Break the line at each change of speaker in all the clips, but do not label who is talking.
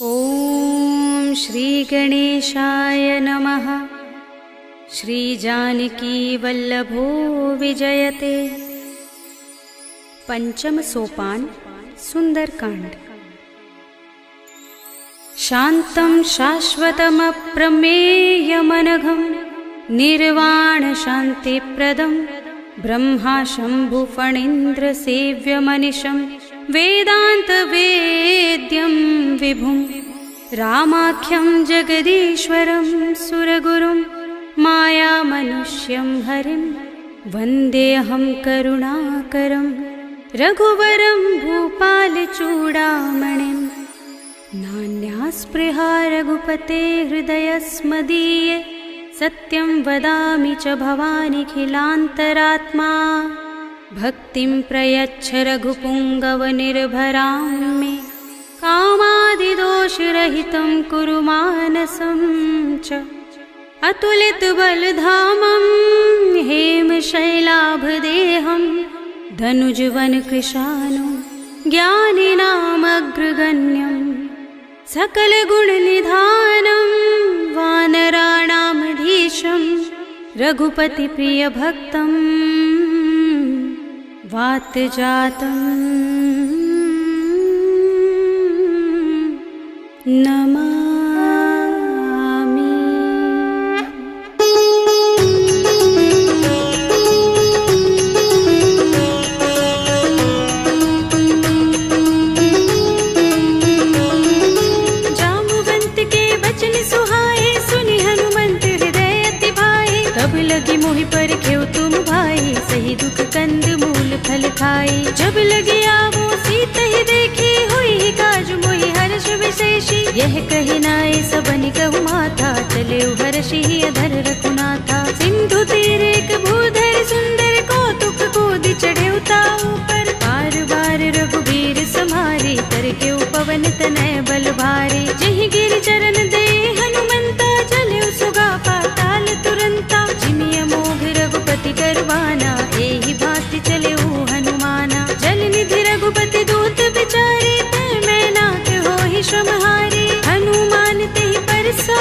ॐ श्री गणेशाय नमः। श्री जानकी वल्लभो विजयते। पंचम सोपान सुंदरकांड। शांतं शाश्वतमप्रमेयमनघं निर्वाण शांतिप्रदं ब्रह्मा शंभु फणीन्द्र सेव्यमनिशं वेदांत वेद्यं विभुं रामाख्यं जगदीश्वरं सुरगुरुं माया मनुष्यं हरिं वन्देऽहं करुणाकरं रघुवरं भूपालचूडामणिं। नान्यास्पृहा रघुपते हृदयस्मदीये सत्यं वदामि च भवानिखिलान्तरात्मा। भक्तिं प्रयच्छ रघुपुङ्गवनिर्भरां मे कामादिदोषरहितं कुरु मानसं च। अतुलितबलधामं हेमशैलाभदेहं धनुजवनकृशानुं ज्ञानिनामग्रगण्यं सकलगुणनिधानं वानराणामधीशं रघुपतिप्रियभक्तं वातजातं नमामि। जामुवंत के बचन सुहाए सुनि हनुमंत हृदय अति भाए। तब लगी मोहि पर खेव तुम भाई सही दुख कंद मूल फल खाई। जब लगी आवो सीत ही देखी हुई काज मोहि हर्ष विशेषी। यह कही नाय सबनि कहु माथा चले हर्षि अधर रघुनाथा। सिंधु तीर एक भूधर सुंदर कौतुक कूदि चढ़े उताऊ पर। बार बार रघुबीर समारी कर के पवन तनय बल भारी। जहि गिर चरण दे हनुमंता चले सुगा पाताल तुरंता। जिमिय मोघ रघुपति करवाना एहि भांति चले हनुमाना। जल निधि रघुपति दूत बिचारे तै मैं नाथ होहि श्रमहारी। हनुमान तेहि परसा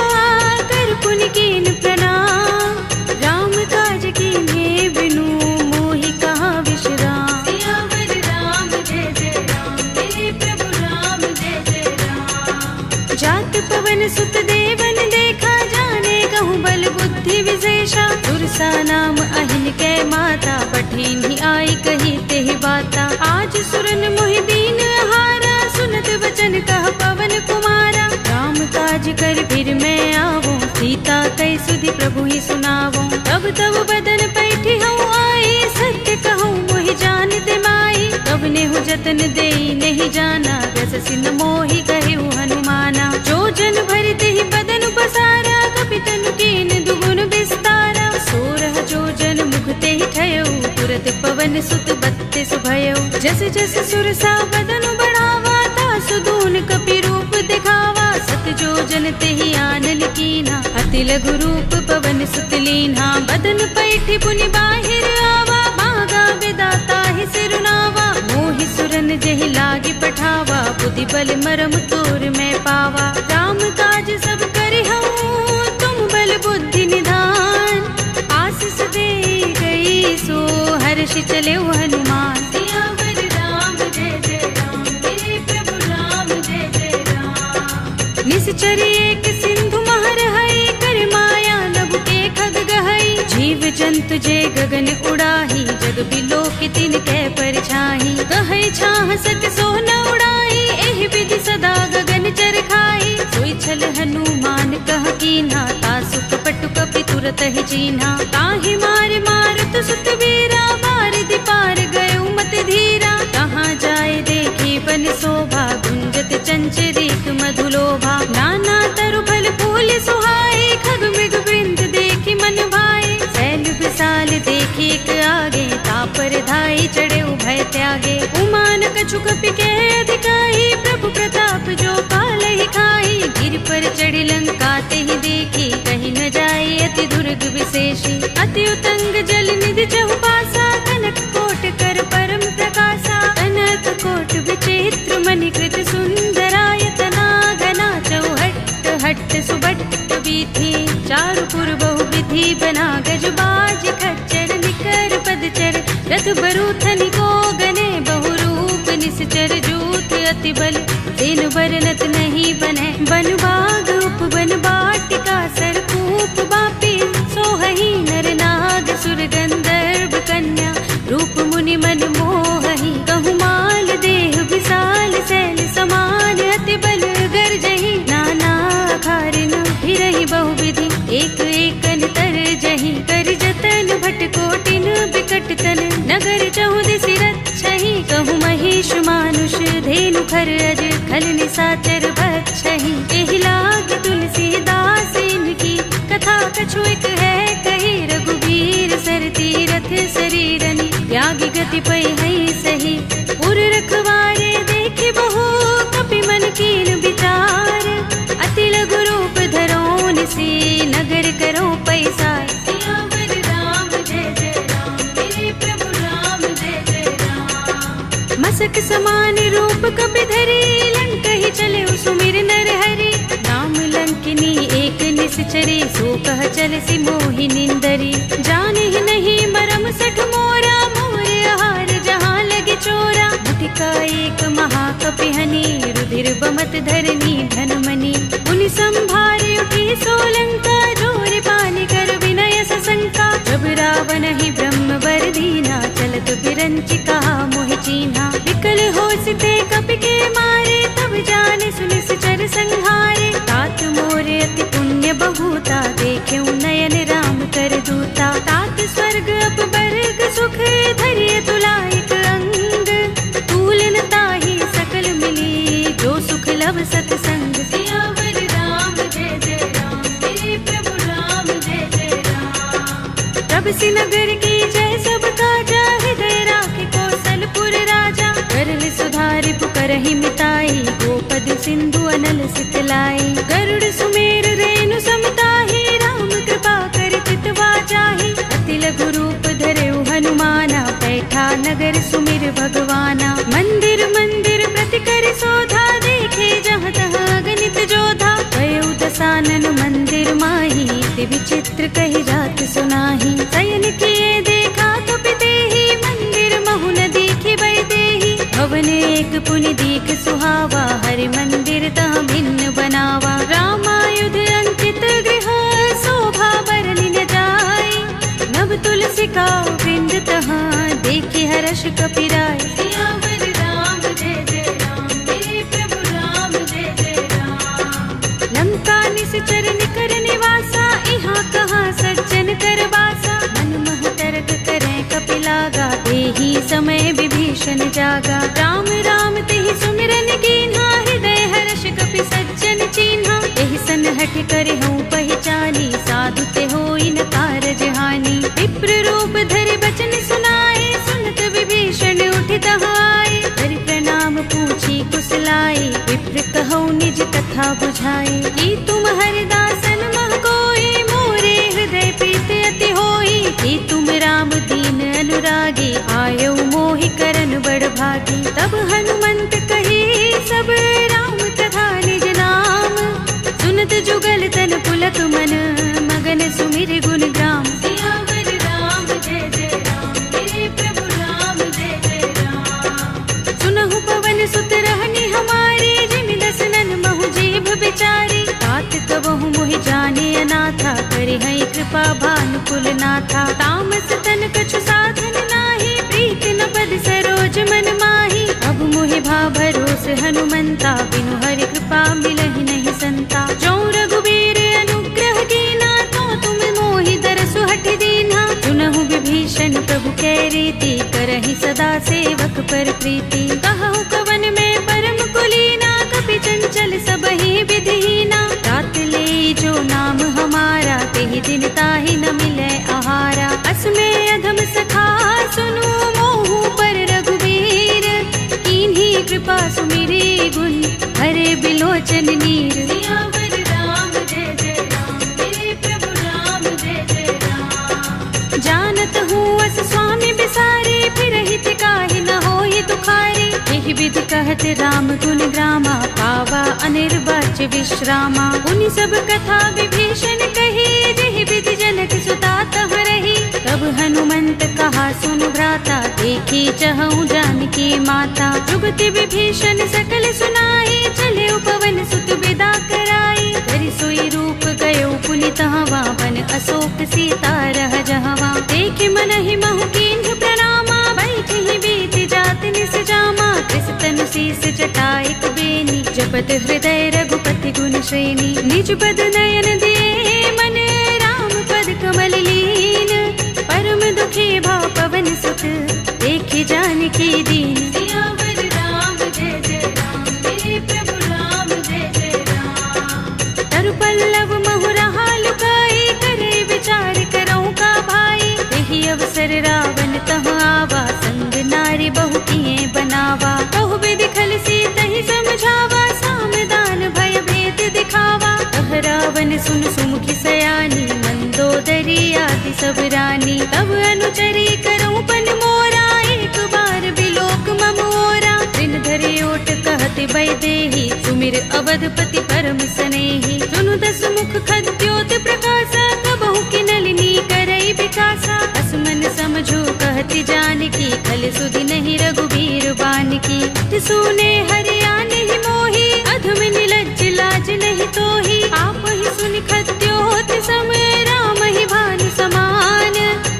कर पुनि कीन प्रणाम। राम काज कीन्हे बिनु मोहि कहाँ विश्राम। सियावर राम जय जय राम मेरे प्रभु राम जय जय राम। जात पवन सुत देवन देखा जाने कहूँ बल बुद्धि विशेषा। सुरसा नाम अहिन कै माता पठिन्हि आई कही तेहि बाता। आज सुरन मोहि दीन हारा सुनत वचन कह पवन कुमारा। राम काज कर फिर मैं आवो सीता कई सुधि प्रभु ही सुनावो। तब तब बदन पैठी हूँ आई सत्य कहूँ मोहि जानते माई। तब नेहु जतन देई नहीं जाना रस सिन मोहि कहु हनुमाना। जो जन भरते ही बदन बसारा कपितनु कीन दुगुन विस्तारा। सोरह जो जन मुखते ही ठयो तुरत पवन सुत बत्तिस भयो। जस जस सुरसा बदन बढ़ावा तासु दून कपि रूप दिखावा। सत जो जन तेहि आनन कीन्हा अति लघु रूप पवन सुत लीन्हा। बदन पैठी पुनि बाहिर आवा मागा विदाता ही सिरुनावा। मोहि सुरन जहि लागी पठावा बुद्धि बल मरम तोर मैं पावा। राम काज सब करिहउँ तुम बल बुद्धि निधान। आशीष दे गई सो हर्षि चले हनुमान। सियावर राम जय जय राम मेरे प्रभु राम जय जय राम। निश्चर एक सिंधु महर हई कर माया नभु के खग गहई। जीव जंतु जे गगन उड़ाही जग बिलो के तिन कै परछाही। कहै छाह सक सो न उड़ाई एहि विधि सदा गगन चर खाई। सोई छल हनुमान कह कीन्हा तासु कपटु कपि तुरत ही चीन्हा। ताहि मार मारुत सुत वीरा बारिधि पार गयो मत धीरा। कहाँ जाए देखी बन शोभा गुंजत चंचरीक मधुलोभा। नाना तरु फल फूल सुहाए खग मृग वृंद देखी मन भाए। शैल विशाल देखी एक आगे तापर धाई चढ़े भय त्यागे। उमान कछु कपि के अधिकाई प्रभु प्रताप जो पालहि खाई। गिर पर चढ़ी लंका तेहि देखी कहीं न जाए अति दुर्ग विशेषी। अति उतंग जल निधि चहुपासा कनक कोट कर परम प्रकाशा। कनक कोट विचित्र मणिकृत सुंदरायतना घना। बरूथनि को गने बहुरूप निश्चर जूथ अति बल तेन बरनत नहीं बने बन बाग उप बन बाटिका सरकूप बापी सोहही नर नाग सुर गंधर्व कन्या रूप मुनि मन मोहही कहु माल देह विशाल शैल समान अति बल गर्जही नाना खारिन फिरहि बहुविधि एक एकन तर जही कर जतन भट कोटिन बिकट तन नगर चहुदिस रक्षहि कहु महिष मानुष धेनु खर अज खल निसाचर बक्षहि एहि लाग तुलसीदास इनकी कथा कछु एक है कही रघुबीर सर तीरथ शरीरनि त्यागी गति पै है सही पुर रखवारे देखि बहु कपि मन कीन विचार अति लघु रूप धरो निसी नगर करो पैसार सियावर राम जय जय राम मेरे प्रभु राम जय जय राम मसक समान रूप कपि धरी लंक ही चले सुमिर नर हरि नाम लंकिनी एक निश्चरी सो कह चल सी मोहि निंदरी जाने ही नहीं मरम सठ मोरा मोर आहार जहाँ लगे चोरा मुटिका एक महाकपि हनि रुधिर बमत धरनी धनमणि मुनि संभारे उठी सोलंका जोर पानी कर विनय सशंका जब रावण ही ब्रह्म वर दीना चलत बिरंचि कहा मोहि चीन्हा विकल होसिते कपि के मारे तब जाने सुनिश्चर संहारे तात मोरे अति पुण्य बहुता देखे नयन राम कर दूता तात स्वर्ग अप बर्ग सुख धरिय तुलाइक अंग तूलन ताहि सकल मिली जो सुख लव सतसंग सियावर राम जय जय राम मेरे प्रभु राम जय जय राम तब सी नगर की जय सब काजा हृदय राखि कौशलपुर राजा करल सुधारि पुकरहि मिताई गोपद सिंधु अनल सितलाई गरुड़ सुमेर रेणु समताहि राम कृपा कर चितवा जाहि अति लघु रूप धरेउ हनुमाना बैठा नगर सुमिर भगवाना मंदिर मंदिर प्रति कर शोधा देखे जहाँ तहाँ गणित जोधा भयउ दसानन मंदिर माही ते विचित्र कही रात सुनाही शयन किए देखा तो पितेहि मंदिर महु न दीखि बैदेहि भवन एक पुनि दीख सुहावा हरि मंदिर तह भिन्न बनावा रामायुध अंकित गृह शोभा बरनि न जाय नव तुलसी का वृंद तहाँ देखि हर्ष कपिराय सियावर राम जय जय राम मेरे प्रभु राम जय जय राम लंका निश्चर निकर निवासा यहाँ कहाँ सज्जन कर बासा मन मह तर्क करें कपिलागा एही समय विभीषण जागा राम राम तेहि सुमिरन कीन्हा हृदय हर्ष कपि सज्जन चीन्हा एहि सन हठ करे हूँ पहचानी साधु ते होई न कारज हानि विप्र रूप धरि बचन सुनाए सुनत विभीषण उठित आए हरि प्रणाम पूछी कुशलाई विप्र कहौ निज कथा बुझाई कि तुम हरिदासन मह कोई मोरे हृदय प्रीत अति होई कि तुम राम दीन अनुरागी आयो मोहि करन बड़ भागी तब हनुमंत कही सब राम तथा निज नाम सुनत जुगल तन पुलक मन मगन सुमिर गुण ग्राम सियावर राम जय जय राम मेरे प्रभु राम जय जय राम सुनहु पवन सुत रहनी हमारे जिन दसनन महु जीभ बिचारी तात कबहु मोहि जाने अनाथा करे है कृपा भानुकुल नाथा तामस तन कछु साधन नाही प्रीत न पद सरोज मन माही अब मोहि भा भरोस हनुमंता बिनु हरि कृपा मिलहि नहीं संता जो रघुबीर अनुग्रह कीना तो तुम मोहि दरसु हठ दीना सुनहु विभीषण प्रभु कै रीति करहि सदा सेवक पर प्रीति कहु कवन में परम कुलीना कपि चंचल सबहि विधिहीना रात ले जो नाम हमारा तेहि दिन ताहि न मिले आहारा असमय अधम सखा सुनु मोहु पर रघुबीर कीन्ही कृपा सुमिरी गुण हरे बिलोचन नीर सियावर राम जय जय राम मेरे प्रभु राम जय जय राम जानत हूँ अस स्वामी बिसारे फिर हित काहि न होहि दुखारी एहि विधि कहत राम गुण ग्रामा पावा अनिर्वाच्य विश्रामा उनि सब कथा विभीषण कही जेहि विधि जनक सुता तह रही तब हनुमंत कहा सुन भ्राता, देखी चहु जानकी माता। जुगति विभीषण सकल सुनाई, चले उपवन सुत विदा कराई। धरि सोई रूप गयो पुनि तहवा, बन अशोक सीता रह जहवा। देखि मनहि महु कीन्ह प्रणामा, बैठि बीत जात निस जामा। कृस तनु शीस जटाइक बेनी, जपत हृदय रघुपति गुण श्रेणी। निज पद नयन दिए मन, राम पद कमल लीन। परम दुखी भाव पवन सुत, देखि जानकी दीन। सियावर राम जय जय राम, मेरे प्रभु राम जय जय राम। तरु पल्लव महु रहा लुकाई, करे विचार करऊं का भाई। तेहि अवसर रावण तह आवा, संग नारी बहु किए बनावा। बहु विधि खल सीतहि समझावा, सामदान भय भेद दिखावा। कह रावण सुन सुमुखी सयानी, मंदोदरी आदि सब रानी। तब अनुचरी करऊं पन मोरा, एक बार बिलोक मम ओरा। दिन धरि ओट कहति वैदेही, सुमिर अवधपति परम स्नेही। सुनु दस मुख खद्योत प्रकाशा, कबहु की नलिनी करई विकासा। असमन समझो कहति जानकी, खल सुधि नहीं रघुबीर बानकी। सुने हरियाणि मोहि, अधम निलज्ज लाज नहीं तोहि। आप ही सुनि खद्योत सम, राम ही भानु समान।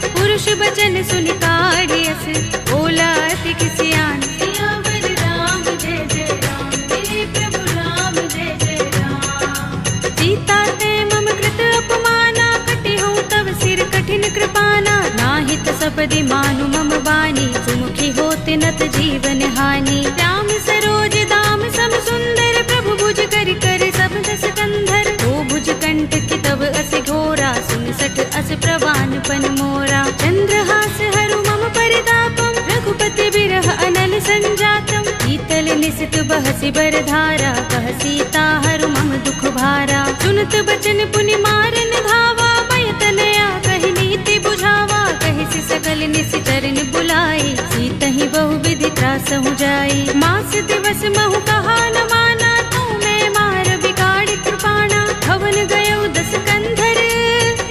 पुरुष बचन सुनि काढ़ियस, बोला अति किसियान। सियावर राम जय जय राम, मेरे प्रभु राम जय जय राम। सीता ते मम कृत अपमाना, कटि हूँ तव सिर कठिन कृपाना। नाहित सपदि मानु मम बानी, सुमुखी होत नत जीवन हानि। राम सरोज दाम सम सुंदर, प्रभु भुज कर कर सब दस कंधर। ओ भुज कंठ की तब अस घोरा, सुन सठ अस प्रवान पन मोरा। चंद्रहास हरु मम परितापम, रघुपति बिरह अनल संजातम। शीतल निसित बहसि बर धारा, कह सीता हरु मम दुख भारा। सुनत बचन पुनि मारन धावा, भय तनया कहि नीति बुझावा। कहि सकल निसि चरण बुलाई, सीतहि बहु विधि त्रासहु जाई। मास दिवस महु कहा न माना, तू मैं मार बिगाड़ कृपाणा। भवन गयो दस कंधर,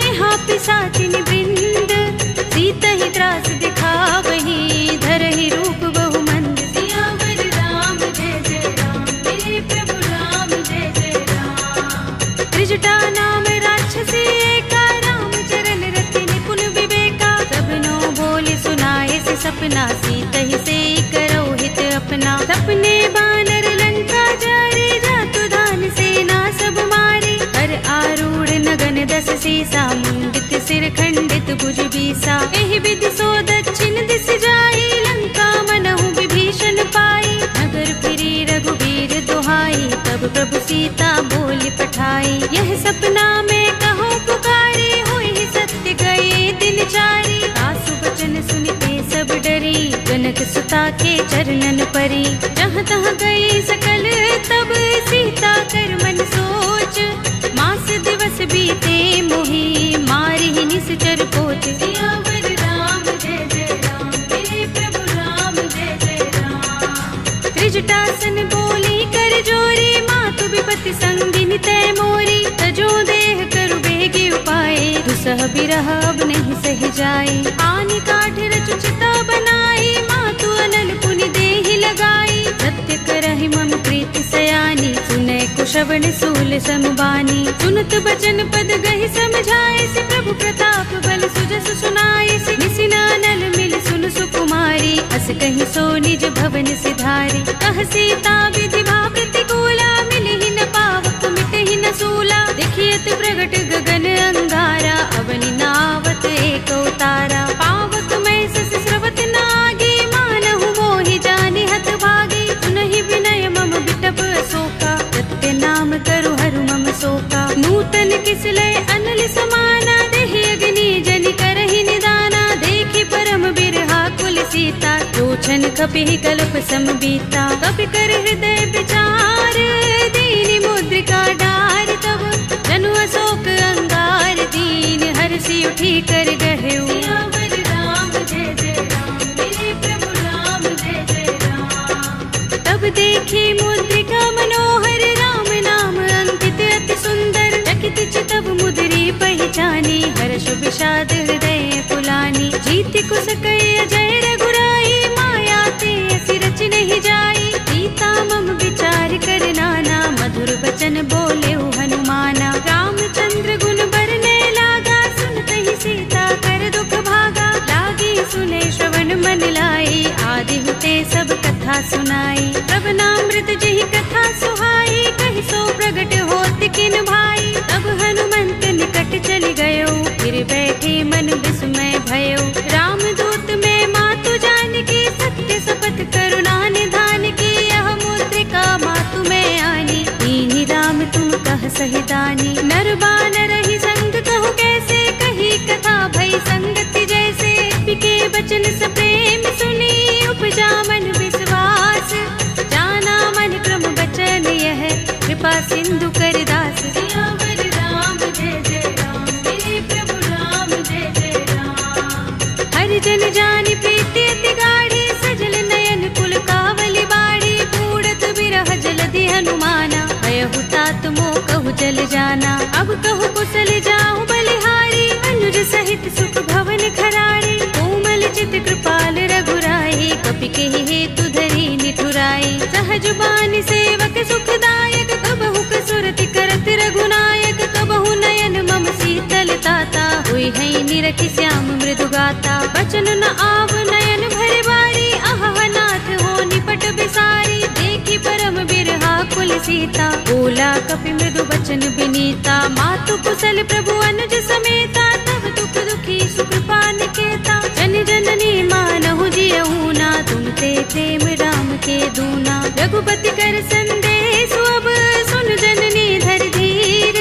यहाँ पिशाचिनि वृंद। सीतहि त्रास दिखावही, धरहि रूप बहु मंद। सियावर राम जय जय राम, मेरे प्रभु राम जय जय राम। त्रिजटा नाम राक्षसी एका, राम चरण रति निपुण विवेका। सबनो बोले सुनाए से सपना, सीतहि से करो हित अपना। सपने बानर लंका जारे, जातु धान सेना सब मारे। हर आरूढ़ नगन दस सीसा, मुंडित सिर खंडित भुज बीसा। एहि विधि सो दक्षिण दिस जाई, लंका मनहु विभीषण पाई। नगर फिरी रघुबीर दुहाई, तब प्रभु सीता बोली पठाई। यह सपना में कहो पुकारी, हुई सत्य गए दिन चारी। आसु बचन सुनते सब डरी, जनक सुता के चरणन परी। जहाँ तहाँ गई सकल तब, सीता कर मन सोच। मास दिवस बीते मोहि, मारि ही निश्चर पोच। सियावर राम जय जय राम, मेरे प्रभु राम जय जय राम। त्रिजटासन बोली कर जोरी, मातु विपति संगिनी तय मोरी। तजो देह करु बेगी उपाय, दुसह बिरह अब नहीं सह जाए। आनि काठ रचु चिता बनाई, मातु अनल पुनि देहि लगाई। सत्य करहि मम प्रीति सयानी, सुनै कुशवन सूल समबानी। सुनत बचन पद गहि समझाए, से प्रभु प्रताप बल सुजस सुनाए। से निसिन अनल मिल सुन सुकुमारी, अस कहि सो निज भवन सिधारी। कह सीता विधि भा प्रतिकूला, मिलहि न पावक मिटहि न सूला। देखियत प्रगट गगन अंगारा, अवनि नावत एक तारा। पावक मैं सस स्रवत नागी, मानहु मोहि जानि हत भागी। सुनहि विनय मम बिटप अशोका, सत्य नाम करु हरु मम शोका। नूतन किसलय अनल समाना, देहि अग्नि जनि करहि निदाना। देखि परम बिरहा कुल सीता, लोचन कपिहि कल्प सम बीता। कपि कर हृदय विचार, दीनि मुद्रिका डार। तब जनु अशोक अंगार, दीन हरषि उठी कर गहेउ। सियावर राम जय जय राम, मेरे प्रभु राम जय जय राम। तब देखी मुद्रिका मनोहर, राम नाम अंकित अति सुंदर। चकित चितव मुद्री पहचानी, हर्ष विषाद हृदय पुलानी। जीति कुस कय अजय सहिदानी। नर बानर ही संग कहु कैसे, कही कथा भई संगति जैसे। पिके बचन स प्रेम सुनी, उपजा मन विश्वास। जाना मन क्रम बचन यह, कृपा सिंधु कर दास। सियावर राम जय जय राम, मेरे प्रभु राम जय जय राम। हरि जन जानि प्रीति अति गाढ़ी, सजल नयन कुल कावली बाड़ी। बूढ़त बिरह जलधि हनुमाना, भयहु तात मोह कहु जल जाना। अब कहु कुशल जाहु बलिहारी, अनुज सहित सुख भवन खरारी। कोमल चित कृपाल रघुराई, कपि केहि हेतु धरि निठुराई। सहज बानि सेवक सुखदायक, कबहु कसुरति करत रघुनायक। कबहु नयन मम शीतल ताता, हुई है निरखि श्याम मृदु गाता। बचन न आव नयन भरे बारी, अहह नाथ हो निपट बिसारी। देखी परम बिरहा कुल सीता, बोला कपि मृदु बचन बिनीता। मातु कुशल प्रभु अनुज समेता, तब दुख दुखी सुकृपा निकेता। जन जननी मानहु जियहु ना, तुम ते प्रेम राम के दूना। रघुपति कर संदेश अब, सुन जननी धर धीर।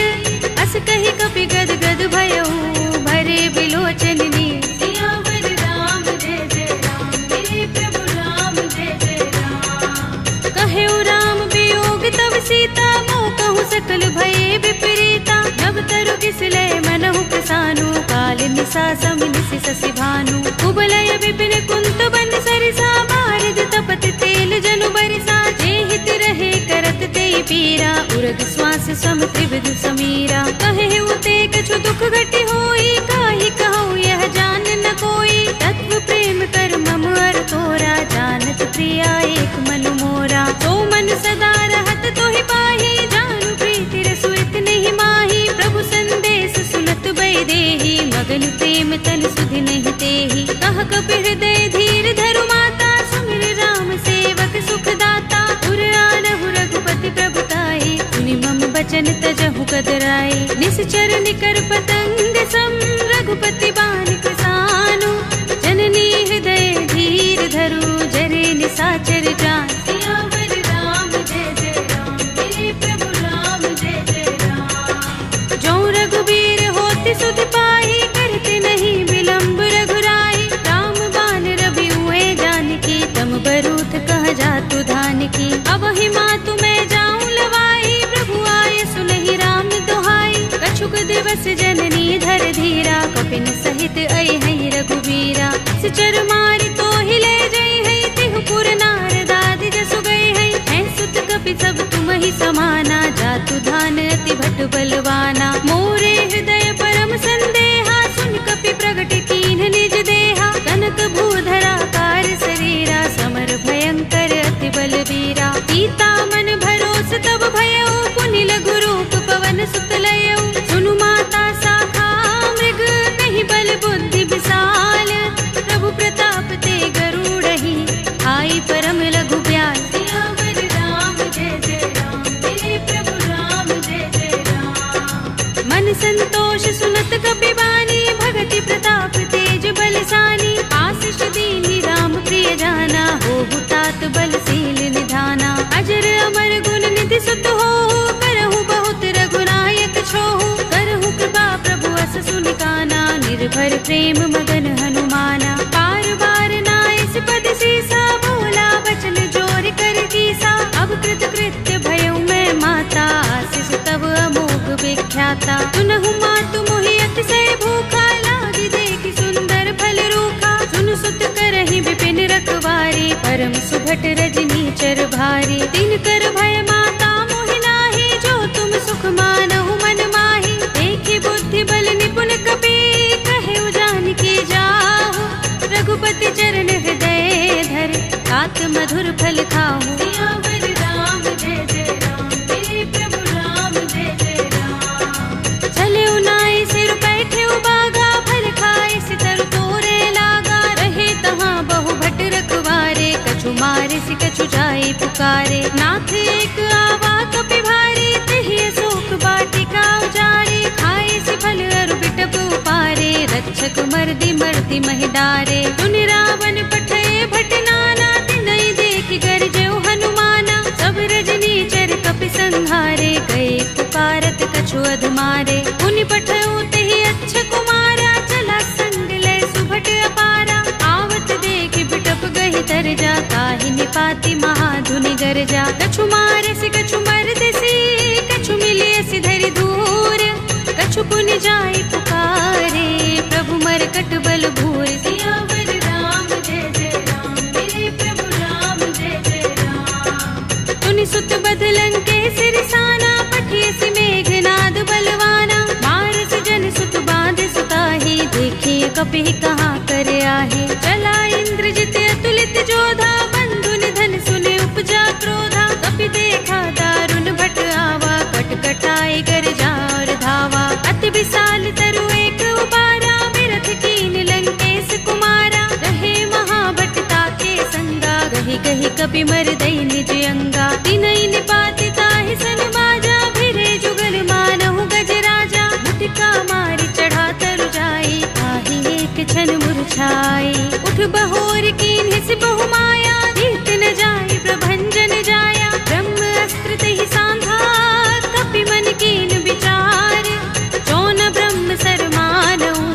अस कही कपि गद गद भयहु, भरे बिलोचन नीर। सियावर राम जय जय राम, मेरे प्रभु राम जय जय राम। कहेउ राम वियोग तब सीता, मोह कहु सकल भये विपरीता। जब तरु किसले मनहु प्रसानु, काल निसा सम निसि ससि भानु। कुबलय विपिन कुंत बन सरिसा, बारिद तपत तेल जनु बरिसा। जे हित रहे करत ते पीरा, उरग श्वास सम त्रिविध समीरा। कहेउ ते कछु दुख घटि होई, काहि कहूँ यह जान न कोई। तत्व प्रेम कर मम अर तोरा, जानत प्रिया एक मनु मोरा। तो मन सदा रहत तोहि पाही, जानु प्रीति रसु इतने माही। प्रभु संदेश सुनत बै देही, मगन प्रेम तन सुधि नहीं तेही। कह कपि हृदय धीर धरु माता, सुमिर राम सेवक सुख दाता। उर आनहु रघुपति प्रभुताई, सुनि मम बचन तजहु कदराई। निश्चर निकर पतंग सम, रघुपति बानिक सानु। जननी हृदय धीर धरु, जरे निसाचर जान। सियावर राम जय जय राम, मेरे प्रभु राम जय जय राम। जो रघुबीर होति सुधि पाही, करते नहीं विलंब रघुराई। राम बान रवि हुए जानकी, तम बरूथ कह जातु धान की। अब ही मातु मैं जाऊं लवाई, प्रभु आए सुनहि राम दुहाई। कछुक दिवस जननी धर धीरा, कपिन सहित अइ है रघुबीरा। सिचर मारि तो ही ले जई है, तिहु पुर नारद आदि जसु गए है। हैं सुत कपि सब तुम ही समाना, जातु धान अति भट बलवाना। मोरे हृदय परम संदेहा, सुन कपि प्रगट कीन्ह निज देहा। कनक भूधरा कार शरीरा, समर भयंकर अति बलवीरा। सीता मन भरोस तब भयउ, पुनि लघु रूप पवन सुत लयउ। सुनु माता शाखा मृग, कहीं बल बुद्धि विशाल। प्रभु प्रताप ते गरुड़हि, आई परम लघु ब्याल। सियावर राम जय जय राम, मेरे प्रभु राम जय जय राम। मन संतोष सुनत कपि बानी, भगति प्रताप तेज बलसानी। आशीष दीनि राम प्रिय जाना, होहु तात बलशील निधाना। अजर अमर गुण निधि सुत होहु, करहु बहुत रघुनायक छोहु। करहु कृपा प्रभु अस सुनि काना, निर्भर प्रेम मगन हनुमाना। बार बार नाइस पद सीसा, बोला बचन जोर कर कीसा। अब कृत कृत्य भयउ मैं माता, आशीष तब अमोघ विख्याता। सुनहु मातु मोहि अतिशय भूखा, लागी देखि सुंदर फल रूखा। सुन सुत करहि विपिन रखवारी, परम सुभट रजनी चर भारी। दिन कर भय माता मोहि नाही, जो तुम सुख मानहु मन माही। देखि बुद्धि बल निपुण कपि, कहेउ जानकी जाहु। रघुपति चरण हृदय धर, तात मधुर फल खाहु। सियावर राम जय जय राम, मेरे प्रभु राम जय जय राम। चले उनाई सिर बैठे बागा, फल खाए सितर तोरे लागा। रहे तहाँ बहु भट रखवारे, कछु मारे सि कछु जाई पुकारे। नाथ एक आवा कपि भारी, तिहि अशोक वाटिका उजारी। खाए सि फल अरु बिटप उपारे, रक्षक मर्दि मर्दि महि डारे। सुन रावण पठय भट नाना, तिनहि देखि गरजउ हनुमाना। सब रजनी चर कपि संहारे, गए पुकारत गरजा। कछु मारे से कछु मर्द से, कछु मिले से धरि दूर, कछु पुन जाय पुकारे, प्रभु मरकट बल भूर। सियावर राम जय जय राम, मेरे प्रभु राम जय जय राम। तुनि सुत बदलन के सिरसाना, पठिए सि मेघनाद बलवाना। मारस जन सुत बांध सुताही, देखिए कपि कहाँ कर आहे। चला इंद्रजित अतुलित जोधा, बंधु निधन सुने उपजा क्रोधा। कपि देखा दारुण भट आवा, कट कटाए गर्जा और धावा। अति विशाल तरु एक उबारा, बिरथ कीन लंकेश कुमारा। रहे महाभट ताके संगा, गही गही कपि मर दई निज अंगा। तिनहि निपाति ताहि सन बाजा, भिरे जुगल मानहु गजराजा। मुटिका मारी चढ़ा तरु जाई, ताहि एक क्षण मुरझाई। उठ बहोर कीन्हि सि बहु माया, जीत न जाय प्रभंजन जाया। ब्रह्म अस्त्र तहि सांधा, कपि मन कीन विचार। जौन ब्रह्म सर मानहु,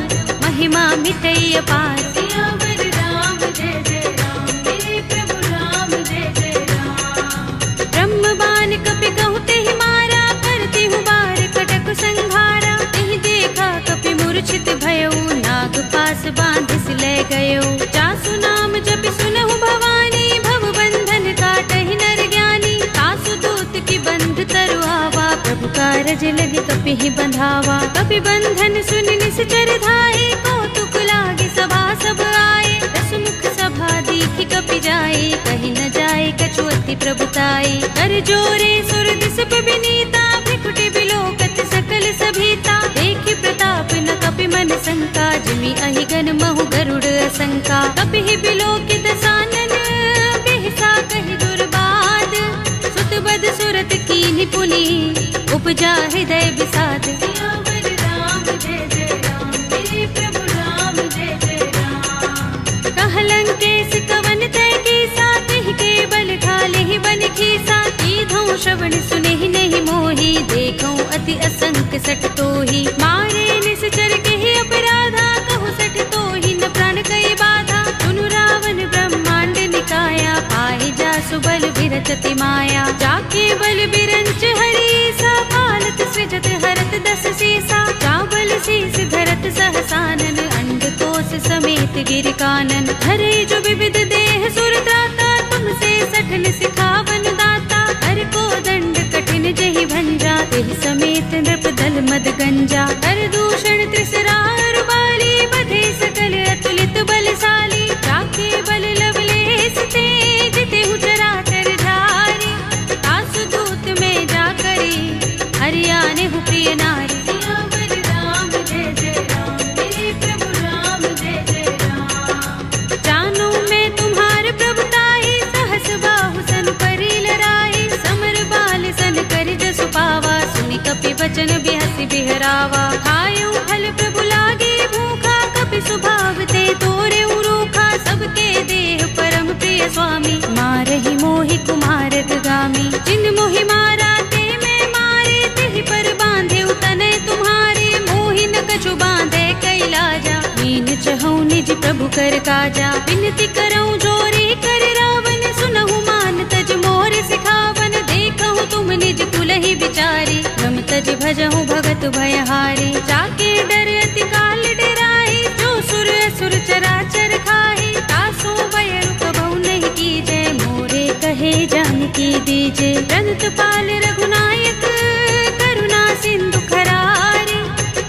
महिमा मिटई अपार। सियावर राम जय जय राम, मेरे प्रभु राम जय जय राम। ब्रह्म बाण कपि कहु तेहि मारा, करति हूँ बार कटक संघारा। तेहि देखा कपि मूर्छित भयउ, नाग पास बांधिस ले गयो। जासु नाम जपि सुनहु भवानी, भव बंधन काटहि नर ज्ञानी। तासु दूत की बंध तरु आवा, प्रभु कारज लगे कपि ही बंधावा। कपि बंधन सुनि निश्चर धाये, कौतुक लागे सभा सब आए। दसमुख सभा दीखि कपि जाए, कहि न जाए कछु अति प्रभुताई। कर जोरे सुर दिस विनीता, भ्रिकुटि बिलोकत सकल सभीता। देखि प्रताप न कपि मन शंका, जिमि अहिगन महु गरुड़ असंका। कपि ही बिलोकित दसानन, बिहसा कहि दुर्बाद। सुत बद सुरत कीन्हि पुनि, उपजा हृदय विषाद। सियावर राम जय जय राम, मेरे प्रभु राम जय जय राम। कह लंकेश कवन तय कीसा, तिहि के बल ढाले ही बन खीसा। कीधौ श्रवण सुनेहि नहीं मोही, देखौ अति असंक सठ तोही। मारे निश्चर केहि अपराधा, कहु सठ तोही न प्राण कई बाधा। सुनु रावण ब्रह्मांड निकाया, पाहि जासु बल बिरचति माया। जाके बल बिरंच हरीसा, पालत सृजत हरत दस सीसा। चावल शीस धरत सहसानन, अंड कोश समेत गिर कानन। धरे जो विविध देह सुर त्राता, तुमसे सठन सिखावन दाता। हर को दंड कठिन जहि भंजा, तेहि समेत नृप दल मद गंजा। कर दूषण त्रिसरा रुबाली, बधे सकल अतुलित बलशाली। जाके बल लवलेस ते, जितेहु चराचर धारी। तासु दूत में जा करी, हरियाने हु प्रिय नारी। सियावर राम जय जय राम, मेरे प्रभु राम जय जय राम। जानो मैं तुम्हार प्रभुताई, सहस बाहु सन परि लराई। समर बाल सन कर जसु पावा, सुनि कपि बचन बिहसि बिहरावा। खायउ फल प्रभु लागे भूखा, कपि स्वभाव ते तोरे रूखा। सबके देह परम प्रिय स्वामी, मारहि मोहि कुमारक गामी। जिन मोहि मारा ते मैं मारे, तेहि पर बांधे तनय तुम्हारे। मोहि न कछु बांधे कैलाजा, मीन चहु निज प्रभु कर काजा। विनती करऊं जोरी कर रावण, सुनहु मान तज मोर सिखावन। देखहु तुम निज कुलहि विचारी, रम तज भजहु भगत भयहारी। जाके डर अति काल डराई, जो सुर असुर चराचर खाई। तासो भय रूप नहीं कीजे, मोरे कहे जानकी दीजे। रंत पाल रघुनायक, करुणा सिंधु खरारे।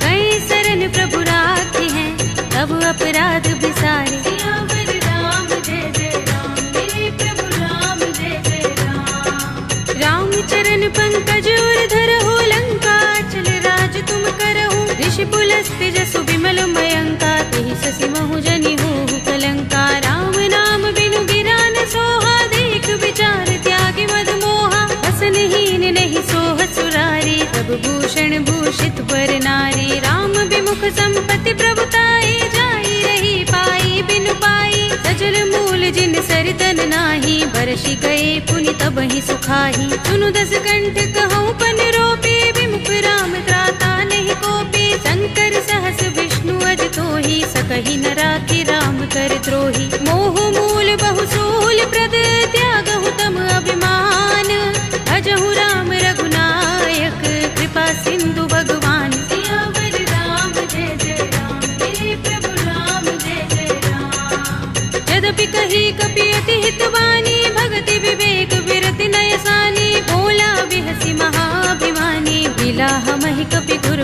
कई शरण प्रभु राखी हैं, तब अपराध बिसारे। सियावर राम जय जय राम, मेरे प्रभु राम जय जय राम। राम चरण पंकज उर धरहु, लंका चल राज तुम करहु। ऋषि पुलस्त्य जसु विमल मयंका, तेहि शशि महु जनि होहु कलंका। राम नाम बिनु गिरा न सोहा, देख विचार त्यागी मद मोहा। वसनहीन नहीं सोह सुरारी, प्रभु भूषण भूषित वर नारी। राम विमुख संपत्ति प्रभुताई, जाई रही पाई बिनु पाई। सजल मूल जिन सरितन नाही, बरषि गए पुनि तबहि सुखाही। सुनु दस कंठ कहूँ पन रोपी, विमुख राम त्राता नहीं कोपी। शंकर सहस विष्णु अज तोहि, सकहि न राखि राम कर द्रोही। मोह मूल बहु सूल प्रद, त्यागहु तम अभिमान।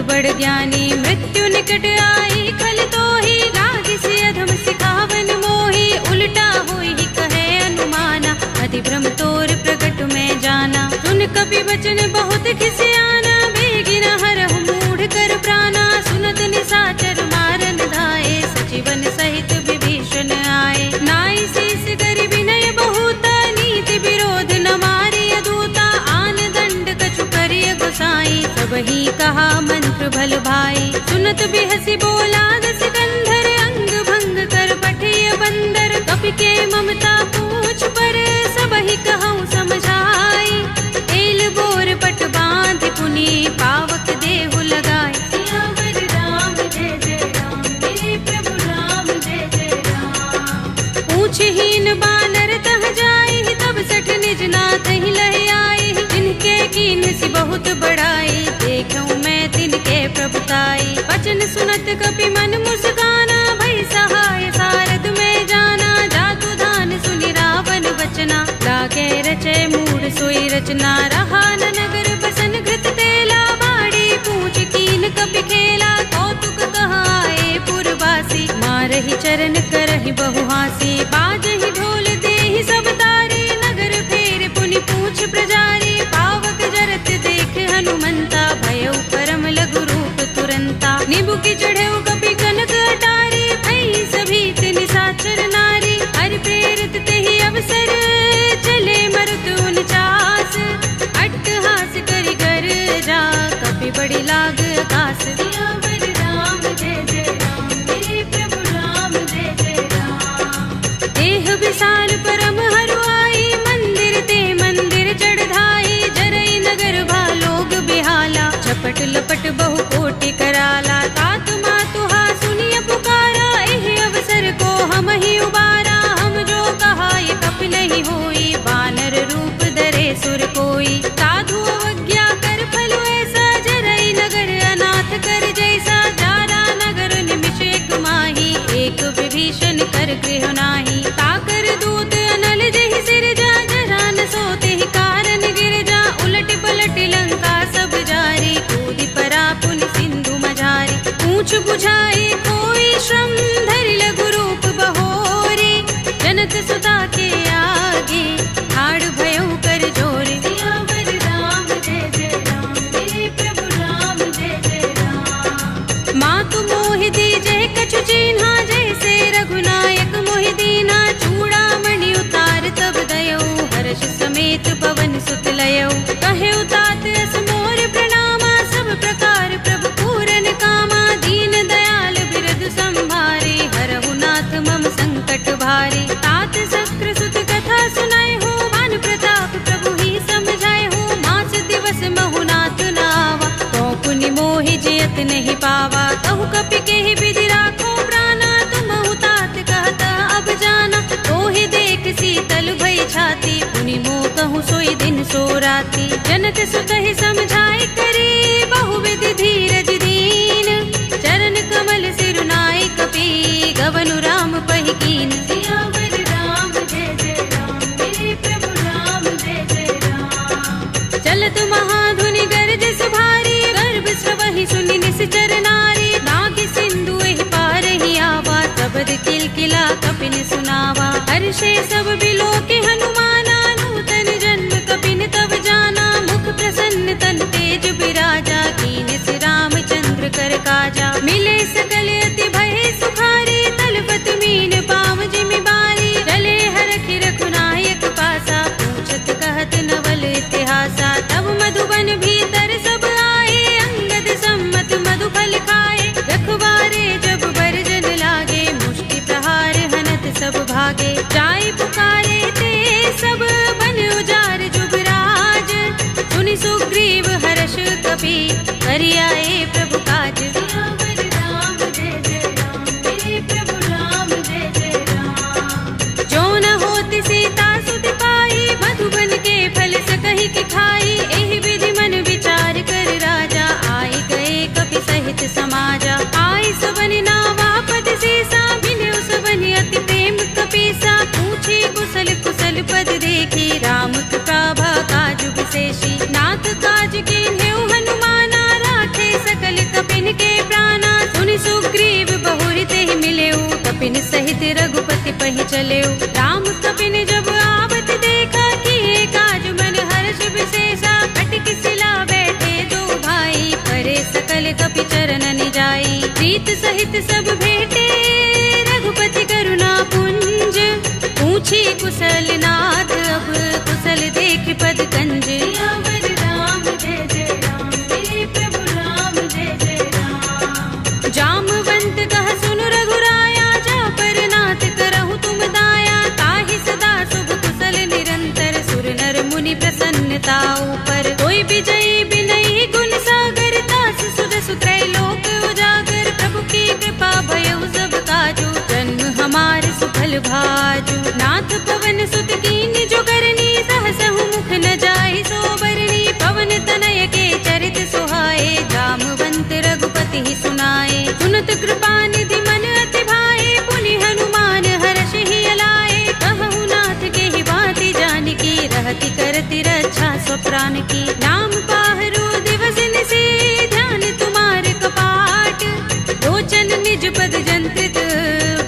बड़ ज्ञानी। मृत्यु निकट आई खल तो ही, लागी से अधम सिखावन मोही। उल्टा होई कहे अनुमाना, अति भ्रम तोर प्रगट में जाना। सुन कपि वचन बहुत खिसियाना, बेगी न हरहु मूढ़ कर प्राणा। सुनत निशाचर मारन धाये, सचिवन सहित विभीषण आए। नाई शीस कर विनय बहुत, नीति विरोध न मारिय दूता। आन दंड कछु करिय गोसाई, सबही कहा मंत्र भल भाई। सुनत बिहसि बोला दस कंधर, अंग भंग कर पठिय बंदर। कपि के ममता पूछ पर, सबही कहूँ समझाई। एल बोर पट बांध पुनि, पावक देहु लगाए। सियावर राम जय जय राम, मेरे प्रभु राम जय जय राम। पूछहीन बानर तह जाए, तब सठ निज नाथ ही लह आए। जिनके कीन सी बहुत बड़ाई, देखूं मैं तिनके प्रभुताई। वचन सुनत कपि मन मुस्काना, भई सहाय सारद में जाना। जातु धान सुनि रावण वचना, लागे रचय मूढ़ सोई रचना। रहा न नगर बसन घृत तेला, बाड़ी पूछ कीन कपि खेला। कौतुक कहाए पुरवासी, मारहि चरण करहि बहुहासी। बाजहि ढोल देहि सब तारी, नगर फेर पुनि पूछ प्रजारी। पावक जरत देख हनुमंता, भयउ परम लघु रूप तुरंता। निबु की चढ़ेउ कपि कनक अटारी, भई सभीत निशाचर नारी। हरि प्रेरित तेहि अवसर, चले मरुत 49। अट्टहास करि गर जा, कपि बड़ी लाग आकाश। सियावर राम जय जय राम, मेरे प्रभु राम जय जय राम। देह विशाल परम हरुआई, मंदिर ते मंदिर चढ़ धाई। जरई नगर भालोग बिहाला, झपट लपट बहु कोटि कराला। तात मातुहा सुनिय पुकारा, एहि अवसर को हम ही उबारा। हम जो कहा ये कपि नहीं होई, बानर रूप धरे सुर कोई। साधु अवज्ञा कर फल ऐसा, जरई नगर अनाथ कर जैसा। जारा नगर निमिष एक माही, एक विभीषण कर गृह नाही। ताकर दूत अनल जहि सिर जा, जरा न सोते ही कारण गिर जा। उलट पलट लंका सब जारी, कूदि परा पुनि सिंधु मझारी। पूछ बुझाई कोई श्रम, धरि लघु रूप बहोरी। जनक सुता के आगे, ठाड़ भयउ कर जोरी। सियावर राम जय जय राम, मेरे प्रभु राम जय जय राम। मातु मोहि दीजै कछु चीन्हा, जैसे रघुनायक मोहि दीना। चूड़ामणि उतार तब दयऊ, हर्ष समेत पवन सुत लयऊ। कहे तात अस मोर प्रणामा, सब प्रकार प्रभु पूरन कामा। दीन दयाल बिरधु संभारे, हरहु नाथ मम संकट भारी। तात शक्र सुत कथा सुनाए हो, भानु प्रताप प्रभु ही समझाए हो। मास दिवस महु नाथ नावा, तो पुनि मोहि जियत नहीं पावा। कहु कपि केहि विधि राखो प्राणा, तुमहु तात कहता अब जाना। तोहि देख शीतल भई छाती, पुनि मोह कहूँ सोई दिन सो राती। जनक सुतहि समझाए करी, बहुविधि धीरज दीन। चरण कमल सिरुनाए कपि, गवनु राम पहि कीन। सियावर राम जय जय राम, मेरे प्रभु राम जय जय राम। चलत महाधुनि गरज सुभारी, गर्भ स्रवहि सुनि निश्चर नारी। नाग सिंधु एहि पार ही आवा, शब्द किलकिला कपिन सुनावा। हर्षे सब बिलोके हनुमाना, नूतन जन्म कपिन तब जाना। मुख प्रसन्न तन तेज बिराजा, कीन सि रामचंद्र कर काजा। मिले सकल अति भय सुखारी, तलपत मीन पाव जिमि बारी। चले हरखि रघुनायक पासा, पूछत कहत नवल इतिहासा। तब मधुबन भीतर सब आए, अंगद सम्मत मधु फल खाए। रखवारे जब बरजन लागे, मुष्टि प्रहार हनत सब भागे। जाय पुकारे ते सब, बन उजार जुबराज। सुनि सुग्रीव हर्ष कपि, करियाए प्रभु काज। सियावर राम जय जय राम, मेरे प्रभु राम जय जय राम। जो न होत सीता सुत पाई, मधुबन के फल सकहि कि खाई। एहि विधि मन विचार कर राजा, आई गए कपि सहित समाजा। आई सबनि नावा पद सीसा, मिले सबनि अति प्रेम कपीसा। पूछे कुशल कुशल पद देखी, राम कृपा काज विशेषी। नाथ काज कीन्हेउ हनुमाना, राखे सकल प्रीत सहित सब भेटे रघुपति करुणा पुंज। पूछी कुशल नाथ अब कुशल देख पद कंज। सियावर राम जय जय राम, मेरे प्रभु राम जय जय राम। जामवंत कह सुन रघुराया, जा पर नाथ करहु तुम दाया। ताहि सदा शुभ कुशल निरंतर, सुर नर मुनि प्रसन्नता ऊपर। कोई विजयी बिनयी गुण सागर, तास सुजस त्रैलोक उजागर। प्रभु की कृपा भयउ सब काजू, जन्म हमार सुफल भाजू। नाथ पवन सुत कीन्ही जो करनी, सहसहु मुख न जाहि सो बरनी। पवन तनय के चरित सुहाए, जामवंत रघुपति ही सुनाए। सुनत कृपा निधि मन अति भाए, पुनि हनुमान हर्षि अलाए। कहु नाथ के ही बाती जानकी, रहति करति रक्षा स्वप्राण की। नाम पाहरो दिवस निशि, ध्यान तुम्हारे कपाट। लोचन निज पद जंत्रित,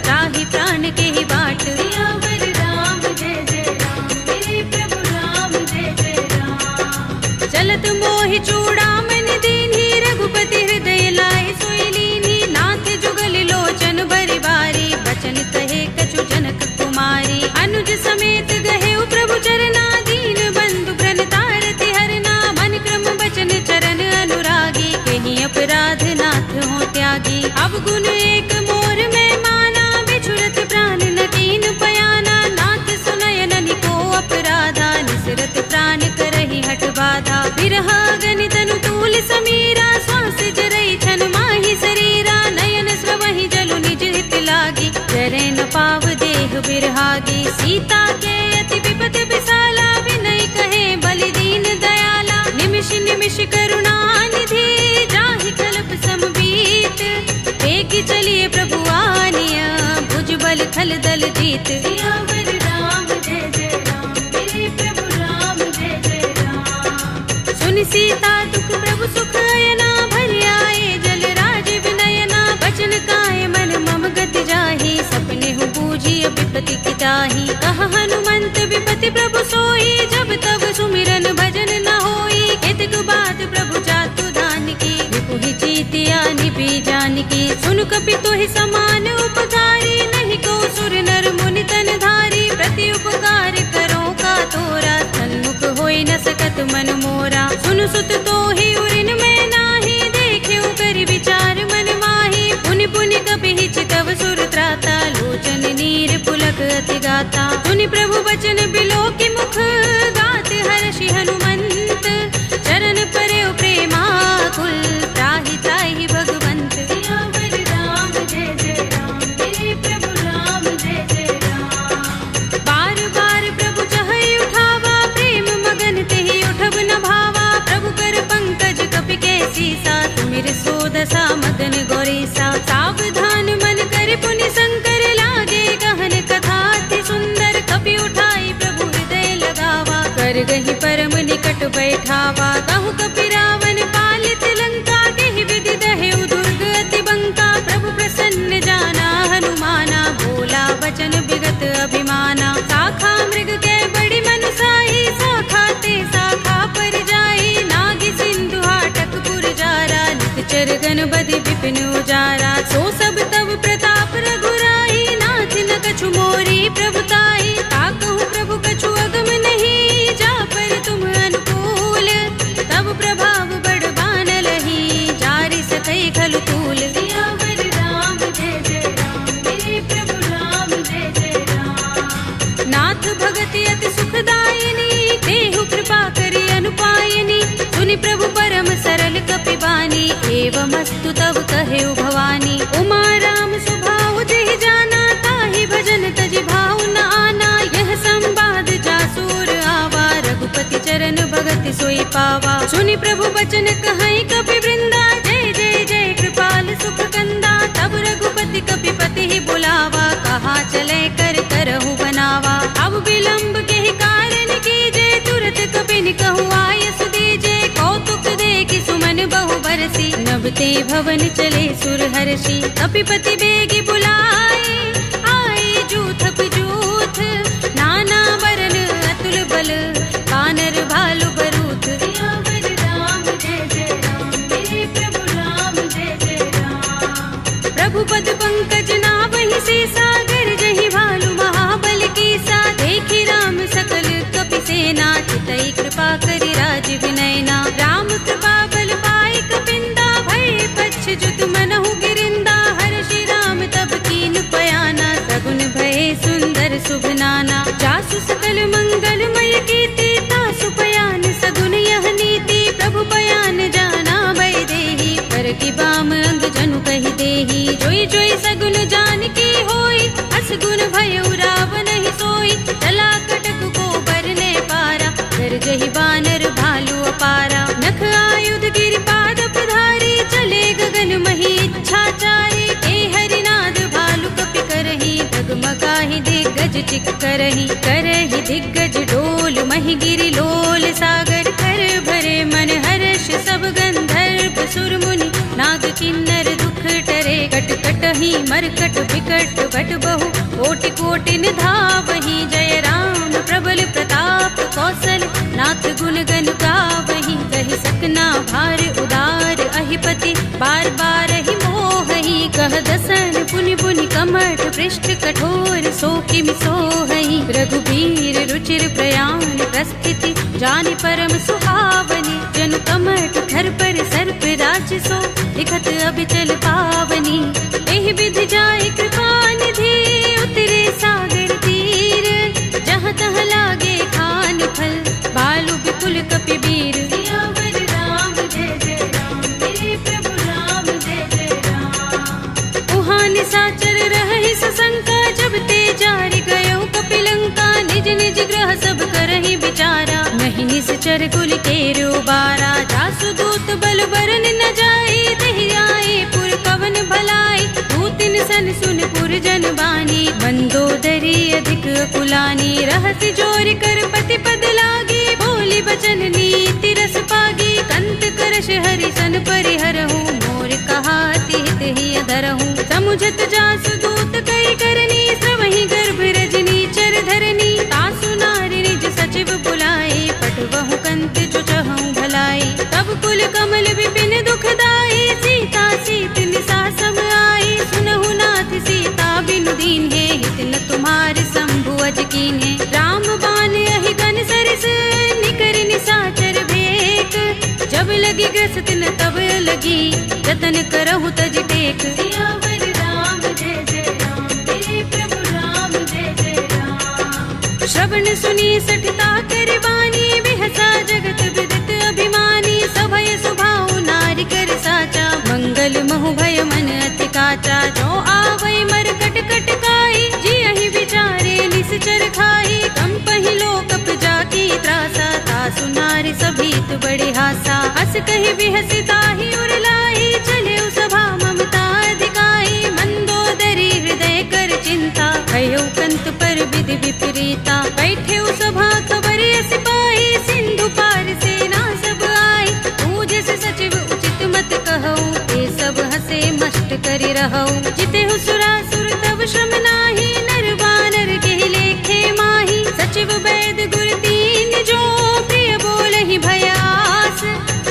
ताहि प्राण के ही बाट। सियावर राम जय जय राम, मेरे प्रभु राम जय जय राम। चलत मोहि चूड़ामणि दीन्ही, रघुपति हृदय लाए सोई लीन्ही। नाथ जुगल लोचन बरि बारी, बचन कहे कछु जनक कुमारी। अनुज समेत गहेउ प्रभु चरना, दीन बंधु प्रण तारति हरना। मन क्रम बचन चरण अनुरागी, कहीं अपराध नाथ हो त्यागी। अवगुण एक मोर में माना, बिछुरत प्राण न कीन पयाना। नाथ सुनय ननिको अपराधा, निसरत प्राण करहि हठ बाधा। बिरह गनि तनु तूल समीरा, श्वास जरई छन माहि शरीरा। नयन स्रवहि जलु निज हित लागी, जरै न पाव देह बिरहागी। सीता के अति विपति विसाला, विनय कहे बलि दीन दयाला। निमिष निमिष करुणा निधि, जाहि कल्प समबीत। वेगी चलिए प्रभु आनिया, भुज बल खल दल जीत। सियावर राम जय जय राम, मेरे प्रभु राम जय जय राम। सुनि सीता दुख प्रभु सुख अयना, भरि आए जल राज विनयना। बचन काय मन मम गति जाहि, सपने हु बूझी विपति की ताहि। कह हनुमंत विपति प्रभु सोई, जब तब सुमिरन भजन न होई। केतक बात प्रभु जातु धान की, विपुहि जीतिया निपि जानकी। सुन कपि तोहि समान उपकारी, नहीं को सुर नर मुनि तन धारी। प्रति उपकार करो का तोरा, सन्मुख होई न सकत मन मोरा। सुन सुत तोहि उरिन में नाही, देखेउ करि विचार मन माही। पुनि पुनि कपि चितव सुर त्राता, लोचन नीर पुलक अति गाता। सुनि प्रभु बचन बिलोकि मुख, गात हर्षि हनुमंत। चरण परेउ प्रेमाकुल, त्राहि त्राहि भगवंत। सियावर राम जय जय राम, मेरे प्रभु राम जय जय राम। बार बार प्रभु चहई उठावा, प्रेम मगन तेहि उठब न भावा। प्रभु कर पंकज कपि के सीसा, तुमिर सो दशा मदन गौरीसा। सावधान मन कर पुनि शंकर, लागे गहन कथा अति सुंदर। कपि उठाई प्रभु हृदय लगावा, कर गहि परम निकट बैठावा। कहु कपि रावण पालित लंका, केहि विधि दहेउ दुर्ग अति बंका। प्रभु प्रसन्न जाना हनुमाना, बोला बचन विगत अभिमाना। शाखा मृग के बड़ी मनुसाई, शाखा ते शाखा पर जाई। नाग सिंधु हाटक पुर जारा, निकचर गण बधि विपिन उजारा। सो सब तब प्रताप रघुराई, नाथ न कछु मोरी प्रभुताई। ताकहु प्रभु कछु अगम नहीं, जा पर तुम अनुकूल। तब प्रभाव बड़ बान लही, जारि सकई खलु तूल। सियावर राम जय जय राम, मेरे प्रभु राम जय जय राम। नाथ भगति अति सुखदायिनी, देहु कृपा करि अनुपायिनी। सुनि प्रभु परम सरल कपि बानी, एवमस्तु तब कहेउ भवानी। उमा राम स्वभाव जेहि जाना, ताहि भजन तजि भाव न आना। यह संवाद जासुर आवा, रघुपति चरण भगति सोई पावा। सुनि प्रभु बचन कहई कपि वृंदा, जय जय जय कृपाल सुख कंदा। तब रघुपति कपि पति ही बुलावा, कहा चले कर करहु बनावा। अब विलंब के ही कारण कीजे, तुरत कपि कहु आयस दीजे। कौतुक देखि सुमन बहु बरसी, नभते भवन चले सुर हर्षि। कपिपति बेगी बुलाए, आए जूथ जूथ। नाना वरन अतुल बल, कानर भालु बरूथ। सियावर राम जय जय राम, मेरे प्रभु राम जय जय राम। रघुपत पंकज नावहि सीसा, गरजहि भालु महाबल कीसा। देखि राम सकल कपि सेना, चितई कृपा करि राज विनयना। राम कृपा बल पाई कपिंदा, भय पच्छ जुत मनहु गिरिंदा। हर्षि राम तब कीन पयाना, सगुन भये सुंदर शुभ नाना। जासु सकल मंगलमय कीर्ति, तासु पयान सगुन यह नीति। प्रभु पयान जाना भय देहि, पर की बाम अंग जनु कहि देहि। जोई जोई सगुन जानकी होई, अस गुण भय रावण ही सोई। चला कटक को बरने पारा, गरजहि बानर भालु अपारा। नख आयुध गिरिपाद पधारी, चले गगन मही इच्छाचारी। ते हरिनाद भालु कपि करहि, डगमगाहि दिग्गज चिक करहि। करहि दिग्गज डोल महि गिरि लोल सागर। कर भरे मन हर्ष सब गंधर्व सुर मुनि, नाग किन्नर दुख टरे। कट कटहि मरकट बिकट भट बहु, कोटि कोटि निधावहि। जय राम प्रबल प्रताप कौशल, नाथ गुण गन गावहि। कहि सकना भार उदार अहिपति, बार बार ही मोहहि। कह दसन पुनि पुनि कमठ, पृष्ठ कठोर सो किमि सोहहि। रघुबीर रुचिर प्रयाण प्रस्थिति, जानि परम सुहावनी। जनु कमठ धर पर सर्प राज सो, लिखत अबिचल पावनी। एहि विधि जाय कृपा निधि, उतरे सागर तीर। जहाँ तहाँ लागे खान फल, भालु विपुल कपि वीर। सियावर राम जय जय राम, मेरे प्रभु राम जय जय राम। उहाँ निशाचर रहहि सशंका, जब ते जारि गयो कपिलंका। निज निज ग्रह सब करहि विचारा, नहीं निश्चर कुल केरो बारा। जासु दूत बल बरन न जाई, तेहि आए पुर कवन भलाई। दूतिन सन सुन पुर जन बानी, मंदोदरी अधिक कुलानी। रहसि जोर कर पति पद लागी, बोली बचन नीति रस पागी। कंत करश हरि सन परिहरहु, मोर कहा हित ही अधरहु। समुझत जासु दूत कई करनी, श्रवहि गर्भ रजनी चर धरनी। तासु नारी निज सचिव बुलाए, पठवहु कंत जो चहु भलाई। तब कुल कमल विपिन दुखदाई, सीता सीत निसा सम आई। सुनहु नाथ सीता बिनु दीन्हे, हित न तुम्हार शंभु अज कीन्हे। राम बान अहि गन सरिस, निकर निसाचर भेक। जब लगी ग्रस्त न तब लगी, जतन करहु तज टेक। सियावर राम जय जय राम, मेरे प्रभु राम जय जय राम। श्रवण सुनी सठता कर बानी, बिहसा जगत विदित अभिमानी। सभय सुभाउ नारी कर साचा, मंगल महु भय मन अति काचा। जो आवै मरकट कटकाई, जियहि विचारे निश्चर खाई। कंपहि लोकप जाकी त्रासा, तासु नारी सभीत बड़े हासा। हस कहि बिहसि ताहि उर लाई, चले सभा ममता अधिकाई। मंदोदरी हृदय कर चिंता, कह्यो कंत पर विधि विपरीता। बैठे सभा खबर सिपाही, सिंधु पार सेना सब आई। पूजस सचिव उचित मत कहऊ, ते सब हसे मस्त करि रहऊ। जितेहु सुरासुर तब श्रम नाही, नर बानर केहि लेखे माही। सचिव वैद गुर तीन जो, प्रिय बोलहि भयास।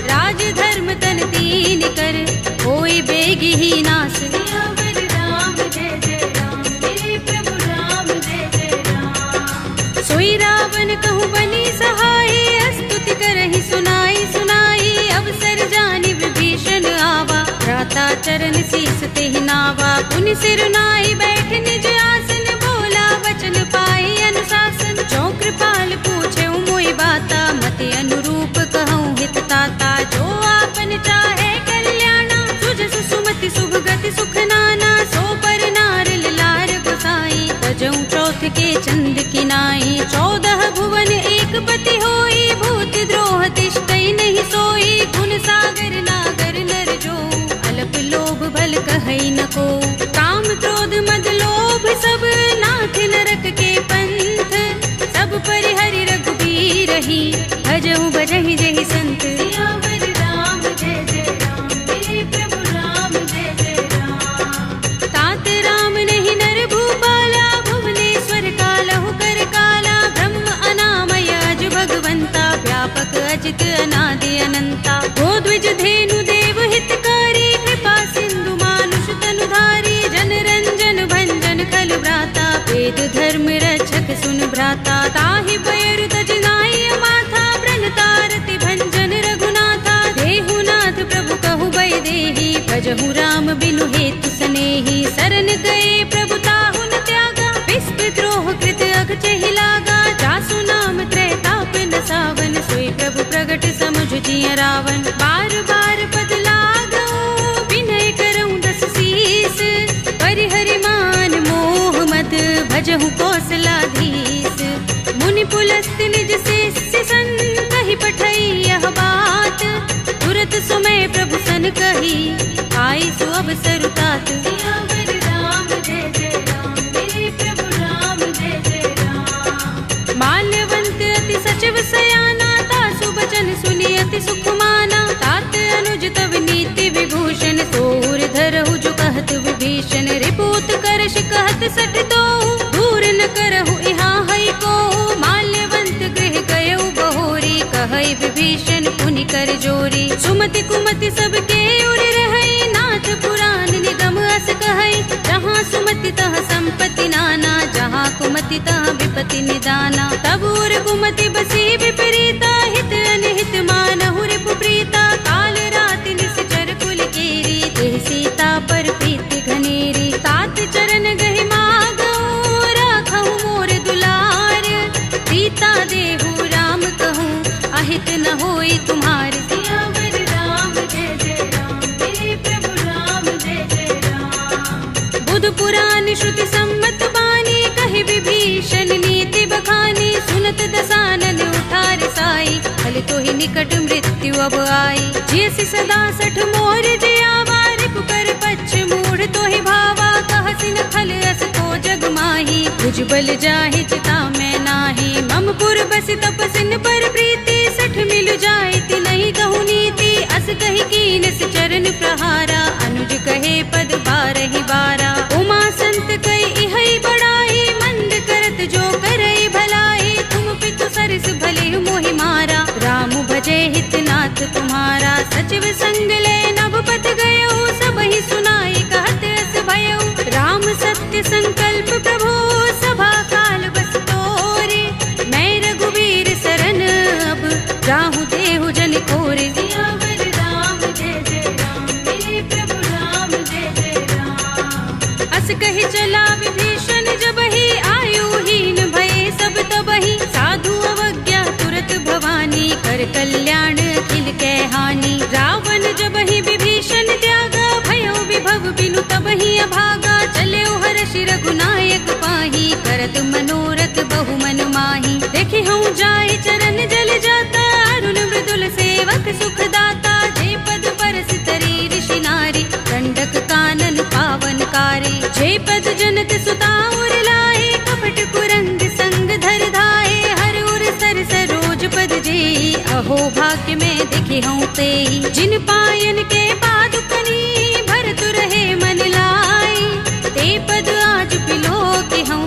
राज धर्म तन तीन कर, होई बेगी ही नास। सियावर राम जय जय राम, मेरे प्रभु राम जय जय राम। सोई रावण कहु बनी सहाय, स्तुति करहि सुनाई सुनाई। अवसर जानि विभीषण आवा, भ्राता चरण शीस तेहि नावा। पुनि सिर नाई बैठ निज आसन, बोला वचन पाई अनुशासन। जो कृपाल पूछे मोहि बाता, मति अनुरूप कहूँ हित ताता। जो आपन चाहे कल्याणा, सुजसु सुमति शुभ गति सुख नाना। सो पर नार लार गोसाई, तजऊ चौथ के चंद किनाई। 14 भुवन एक पति होई, भूत द्रोह तिष्ठई नहीं सोई। गुण सागर नागर नर जो, अलप लोभ भल कहई न को। काम क्रोध मद लोभ सब, नाथ नरक के पंथ। सब परिहरि रघुबीर ही, भजहु भजहि जहि संत। सियावर राम जय जय राम, मेरे प्रभु राम जय जय राम। तात राम नहीं नर भूपाला, भुवनेश्वर कालहु कर काला। ब्रह्म अनामय अज भगवंता, व्यापक अजित अनादि अनंता। गोद्विज धेनु देव हितकारी, कृपा सिंधु मानुष तनुधारी। बिनु हेतु स्नेही शरण गए प्रभु ताहु न त्यागा विस्प द्रोह कृत अघ चहि लागा जासु नाम त्रैताप न सावन सोई प्रभु प्रगट समुझ जिय रावण बार बार पद लागो विनय करऊं दस शीस परिहरि मान मोह मद भजहु कौशलाधीश मुनि पुलस्त निज शिष्य सन कहि पठई यह बात तुरत सुमय प्रभु सन कही आई सु अवसर तात सियावर राम जय जय राम मेरे प्रभु राम जय जय राम माल्यवंत अति सचिव सयाना तासु बचन सुनि अति सुख माना तात अनुज तव नीति विभूषण सोर धरहु जो कहत विभीषण रिपुत करश कहत सठ तो दूर न करहु इहा हई को माल्यवंत गृह गयउ बहोरी कहई विभीषण पुनि कर जोरी सुमति कुमति सबके उर रहई नाथ पुराण निगम अस कहई जहाँ सुमति तह संपत्ति नाना जहाँ कुमति तह विपति निदाना तब उर कुमति बसी विपरीता हित अनहित मानहु रिपु प्रीता काल राति निश्चर कुल केरी देह सीता पर प्रीति घनेरी तात चरण गहि मागो राखहु मोर दुलार सीता देहु राम कहूँ अहित न होई तुम्हारी सियावर राम जय जय राम मेरे प्रभु राम जय जय राम बुध पुराण श्रुति सम्मत बानी कहि विभीषण नीति बखानी सुनत दसानन उठार साई फल तो ही निकट मृत्यु अब आई जैसी सदा सठ मोर जियावा रिपु कर पच्छ मूढ़ तो ही भावा कहसी न खल अस को जग माही भुज बल जाहि चिता में नाही मम पुर बस तपसिन पर प्रीति सठ मिल जाए ति नहीं कहु नीति अस कहि कीनस चरण प्रहारा अनुज कहे पद बारहि बारा उमा संत कई इहई बड़ाई मंद करत जो करई भलाई तुम पितु सरस भले मोहि मारा राम भजे हित नाथ तुम्हारा सचिव संग ले नभ पथ गयो सब ही सुनाई कहत अस भयो राम सत्य संकल्प प्रभु सभा काल बस तोरे मैं रघुवीर शरण अब जाहु देहु जन कोरे सियावर राम जय जय राम मेरे प्रभु राम जय जय राम अस कहि चला विभीषण जबहि आयुहीन भये सब तबहि साधु अवज्ञा तुरत भवानी कर कल्याण अखिल कै हानि रावण जबहि विभीषण त्यागा भयो विभव बिनु तबहि अभागा चले हर्षि रघुनायक पाही करत मनोरथ बहु मन माही देखि हूँ जाय चरण जल जाता अरुण मृदुल सेवक सुख दाता जे पद परस तरी ऋषि नारी दंडक कानन पावन कारी जे पद जनत सुता उर लाए कपट कुरंग संग धर धाए हर उर सर सरोज पद जेई अहो भाग्य में देखि हूँ तेई जिन पायन के पादुकनी भरत रहे मन लाई ते पद आज पिलो के हूँ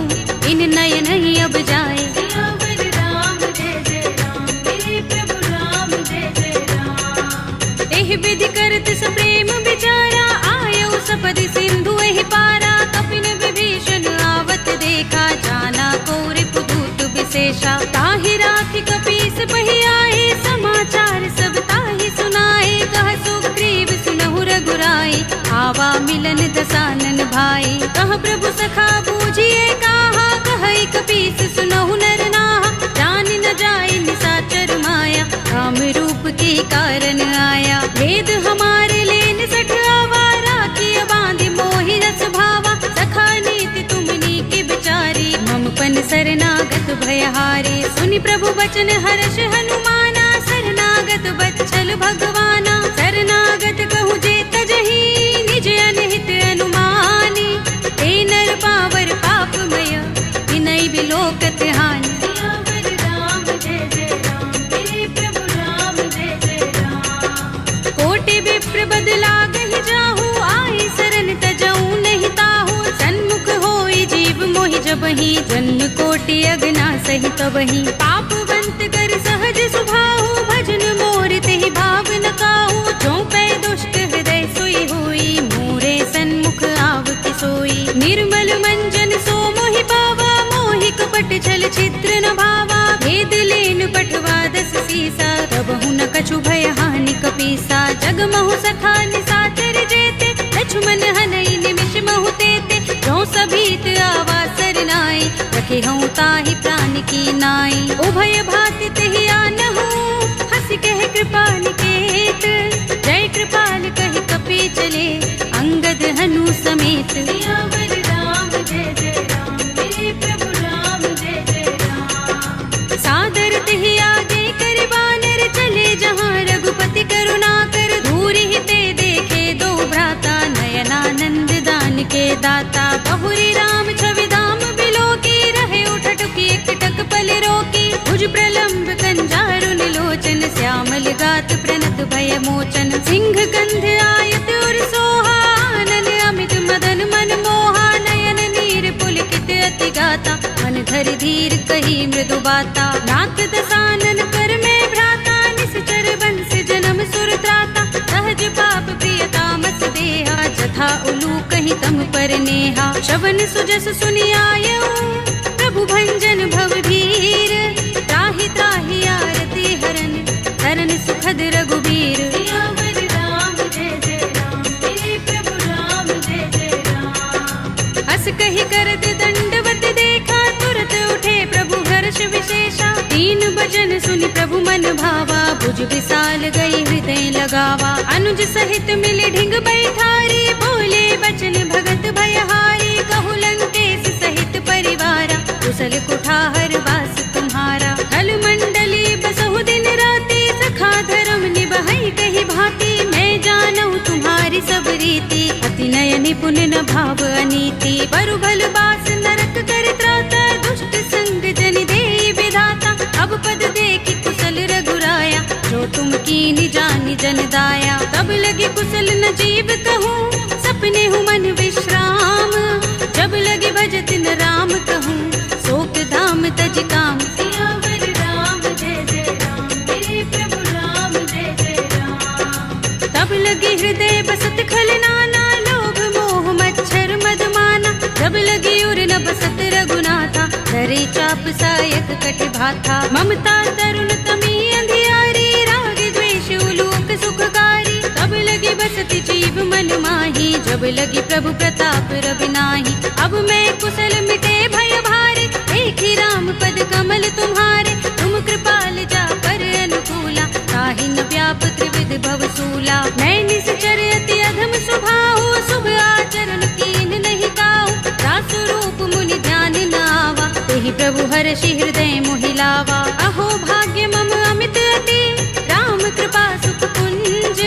इन नयन ही अब जाए सियावर राम जय जय राम मेरे प्रभु राम जय जय राम एह विधि करत स प्रेम विचारा आयो सपदि सिंधु एहि पारा कपिन विभीषण आवत देखा जाना को रिपु दूत विशेषा ताहि राखि कपीस पहि आए समाचार सब ताहि सुनाए कह सुग्रीव सुनहु रघुराई आवा मिलन दसानन भाई कह प्रभु सखा बूझिए कहा कहई कपीस सुनहु नर नाहा जान न जाए निसाचर माया राम रूप के कारण आया भेद हमारे लेन सठ आवारा किया बांधि मोहि रस भावा सखा नीति तुमनी के बिचारी मम पन शरणागत भयहारी सुनि प्रभु बचन हर्ष हनुमाना शरणागत बच्चल भगवाना शरणागत कहु जे तजहि निज अनहित अनुमानी ते नर पावर पापमय विनय बिलोकत हानि सियावर राम जय जय राम मेरे प्रभु राम जय जय राम कोटि विप्र बदला गहि जाहु आई शरण तजऊ नहीं ताहु सन्मुख होई जीव मोहि जबहि जन्म कोटि अगना सहि तबहि पापवंत कर सहज सुभाहु भजन मोर तेहि भाव न काहू जो पै दुष्ट हृदय सोई हुई मोरे सन्मुख आव की सोई निर्मल मंजन सो मोहि पावा मोहि कपट छल चित्र न भावा भेद लेन पठवा दस सीसा तब हूँ न कछु भय हानि कपीसा जग महु सखा निसाचर जेते लक्ष्मण हनई निमिष महु ते जो सभीत आवा सरनाई रखे हूँ ताहि प्राण की नाई उभय भाति तेहि आनहु हंस कह कृपा निकेत जय कृपाल कह कपि चले अंगद हनु समेत सियावर राम जय जय राम मेरे प्रभु राम जय जय राम सादर तेहि आगे कर बानर चले जहाँ रघुपति करुणा कर दूर ही ते देखे दो भ्राता नयनानंद दान के दाता बहुरी राम छवि धाम बिलो की रहे उठटुकी एकटक पल रोकी भुज प्रलंब कंजारु निलोचन श्यामल गात प्रणत भय मोचन सिंह कंध आयत और सोहा आनन अमित मदन मन मोहा नयन नीर पुलकित अति गाता मन धरि धीर कही मृदु बाता नाथ दसानन कर में भ्राता निश्चर बंस जन्म सुर त्राता सहज पाप प्रियता मस देहा जथा उलू कहीं तम पर नेहा श्रवण सुजस सुनि आयऊ प्रभु भंजन भव भीर त्राहि त्राहि आरती हरन तरन सुखद रघुबीर सियावर राम जय जय राम मेरे प्रभु राम जय जय राम हस कहि करत दंडवत देखा तुरत उठे प्रभु हर्ष विशेषा तीन भजन सुनि प्रभु मन भावा भुज विशाल गई हृदय लगावा अनुज सहित मिले ढिंग बैठारी बोले बचन भगत भयहारी कहु लंकेश सहित परिवारा कुशल कुठार वास तुम्हारा हल मंडली बसहु दिन राति सखा धर्म निबहै कही भांति मैं जानऊ तुम्हारी सब रीति अति नय निपुण न भाव अनीति बरु भल बास नरक कर त्राता दुष्ट संग जन दे विधाता अब पद देखि कुशल रघुराया जो तुम कीनि जानि जन दाया तब लगे कुशल न जीव कहूँ सपने हूँ मन विश्राम जब लगे भजत न राम कहूँ शोक धाम तज काम सियावर राम जय जय राम मेरे प्रभु राम जय जय राम तब लगे हृदय बसत खल नाना लोभ मोह मच्छर मद माना जब लगे उर न बसत रघुनाथा धरे चाप सायक कट भाथा ममता तरुण तमी अंधियारी राग द्वेष उलूक सुखकारी तब लगे बसत जीव मन माही जब लगी प्रभु प्रताप रवि नाही अब मैं कुशल मिटे भय भारे एक ही राम पद कमल तुम्हारे तुम कृपाल जा पर अनुकूला ताहि न व्याप त्रिविध भव सूला मैं निश्चर अति अधम स्वभाव शुभ आचरण कीन नहीं काऊ दास रूप मुनि ध्यान न आवा तेहि प्रभु हर्षि हृदय मोहिलावा अहो भाग्य मम अमित अति राम कृपा सुख कुंज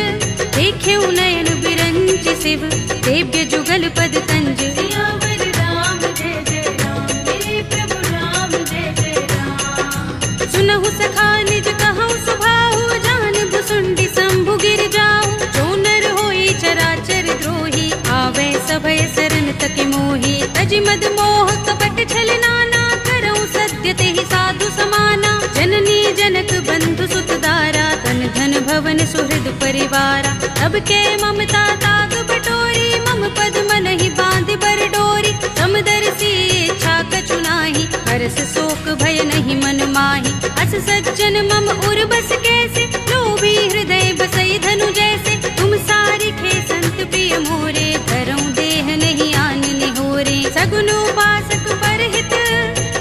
देखे नयन बिरंज शिव देव्य जुगल पद तंज सियावर राम जय जय राम मेरे प्रभु राम जय जय राम सुनहु सखा निज कहूँ सुभाहु जान भुसुंडी शंभु गिर जाऊ जो नर होई चराचर द्रोही आवे सभय शरण तक मोही तज मद मोह कपट छल नाना करऊँ सत्य तेहि साधु समाना जननी जनक बंधु सुत दारा तन धन भवन सुहृद परिवारा तब के ममता ताग बटोरी मम पद मन ही बांध बर डोरी समदर्शी इच्छा कछु नाही हर्ष शोक भय नहीं मन माही अस सज्जन मम उर बस कैसे लोभी हृदय बसई धनु जैसे तुम सारी खे संत प्रिय मोरे धरऊं देह नहीं आन निहोरे सगुन उपासक परहित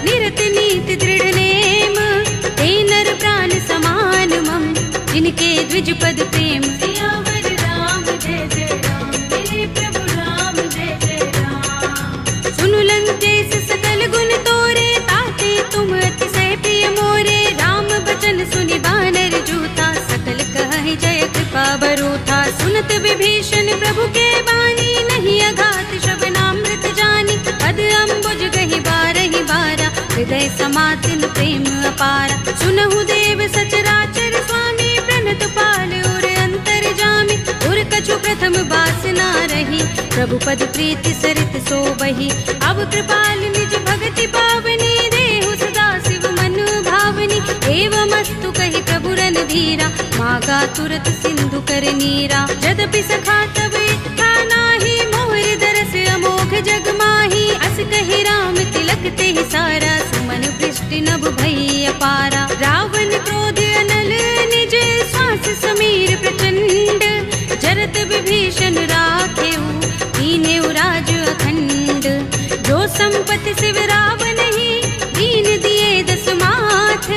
निरत नीति दृढ़ नेम ते नर प्राण समान मम जिनके द्विज पद प्रेम सियावर राम जय जय राम मेरे प्रभु राम जय जय राम सुनु लंकेश सकल गुण तोरे ताते तुम अतिशय प्रिय मोरे राम बचन सुनि बानर जूता सकल कहि जय कृपा बरूथा सुनत विभीषण प्रभु के बानी नहीं अघात श्रवणामृत जानी पद अम्बुज गहि बारहि बारा हृदय समातिन प्रेम अपारा सुनहु देव सचराचर स्वामी प्रणत पाल और अंतर जामी और कछु प्रथम बासना रही प्रभु पद प्रीति सरित सोबही अब कृपाल निज भगति पावनी देहु सदा शिव मन भावनी एवमस्तु कहि प्रभु रणधीरा मागा तुरत सिंधु कर नीरा यद्यपि सखा तब इच्छा नाही मोर दरस अमोघ जग माही अस कहि राम तिलक तेहि सारा सुमन वृष्टि नभ भई अपारा रावण क्रोध अनल निज श्वास समीर प्रचंड जरत विभीषण राखेऊ शिव रावण ही दीन दिए 10 माथ।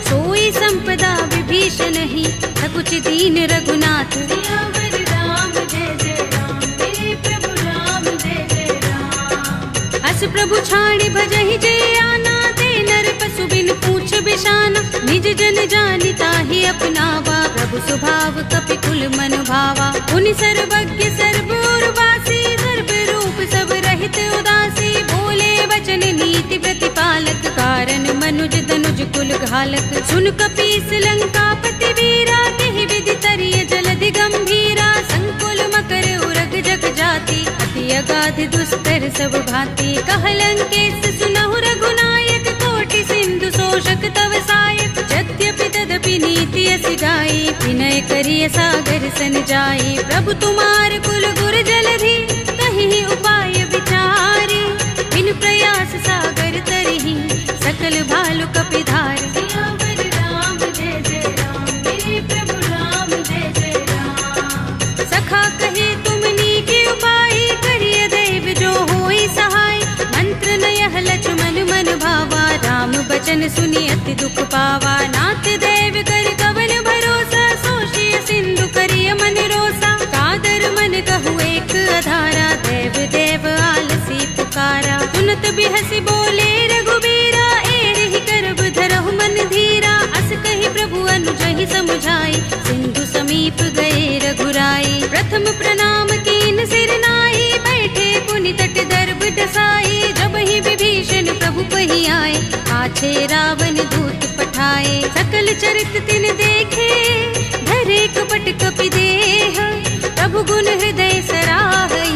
सोई संपदा विभीषण ही सकुच दीन रघुनाथ। सियावर राम जय जय राम, मेरे प्रभु राम जय जय राम। अस प्रभु छाड़ी भजहि जय आना, ते नर पशु बिन पूछ बिशाना। निज जन जानिता ही अपनावा, प्रभु स्वभाव कपि कुल मन भावा। उनि सर्वज्ञ सर्वोर्वासी, सर्व रूप सब रहित उदासी। बोले वचन नीति प्रतिपालक, कारण मनुज धनुज कुल घालक। सुन कपीस लंकापति वीरा, केहि विधि तरिय जलधि गंभीरा। संकुल मकर उरग जग जाति, अति अगाध दुस्तर सब भांति। कह लंकेश सुनहु रघुनायक, कोटि सिंधु शोषक तव सायक। यद्यपि तदपि नीति अस गाई, विनय करिय सागर सन जाई। प्रभु तुम्हार कुल गुर जलधि, कहीं उपाय विचारी। बिन प्रयास सागर तरहि, सकल भालु कपिधारी। सियावर राम जय जय राम, मेरे प्रभु राम जय जय राम। सखा कहे तुमनी के उपाय, करिय दैव जो होई सहाय। मंत्र नयह लक्ष्मण मन भावा, राम बचन सुनि अति दुख पावा। नाथ देव कर कवन भरोसा, सोषिय सिंधु करिय मन रोसा। कादर मन कहु एक अधारा, देव देव आलसी पुकारा। सुनत बिहसी बोले रघुबीरा, एहि करब धरहु मन धीरा। अस कहि प्रभु अनुजहि समुझाई, सिंधु समीप गए रघुराई। प्रथम प्रणाम कीन सिर नाई, बैठे पुनि तट दर्भ डसाई। जब ही विभीषण प्रभु पहि आए, पाछे रावण दूत पठाए। सकल चरित तिन देखे, धरे कपट कपि देह। प्रभु गुण हृदय सराहई,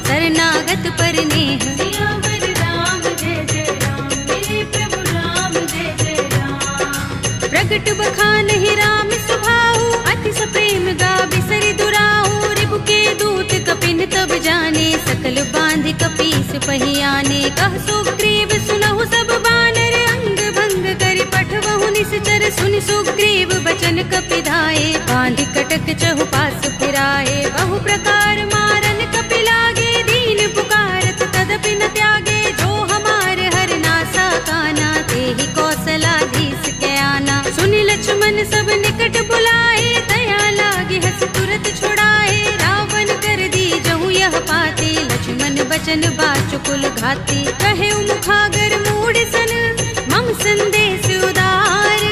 शरणागत पर नेह। सियावर राम जय जय राम, मेरे प्रभु राम जय जय राम। प्रगट बखानहि राम सुभाऊ, अति सप्रेम गावि सरि दुराऊ। रिपु के दूत कपिन तब जाने, सकल बांधि कपीस पहि आने। कह सुग्रीव सुनहु सब बानर, अंग भंग करि पठवहु निश्चर। सुनि सुग्रीव बचन कपिधाए, बांधि कटक चहुपास फिराए। बहु प्रकार मारन कपि लागे, दीन पुकारत तदपि न त्यागे। जो हमार हर नासा काना, तेहि कौशलाधीश के आना। सुनि लक्ष्मण सब निकट बुलाए, दया लागे हस तुरत छुड़ाए। रावण कर दी जहु यह पाती, लक्ष्मण बचन बाचुकुल घाती। कहे मुखागर मूढ़ सन, मम संदेश उदार।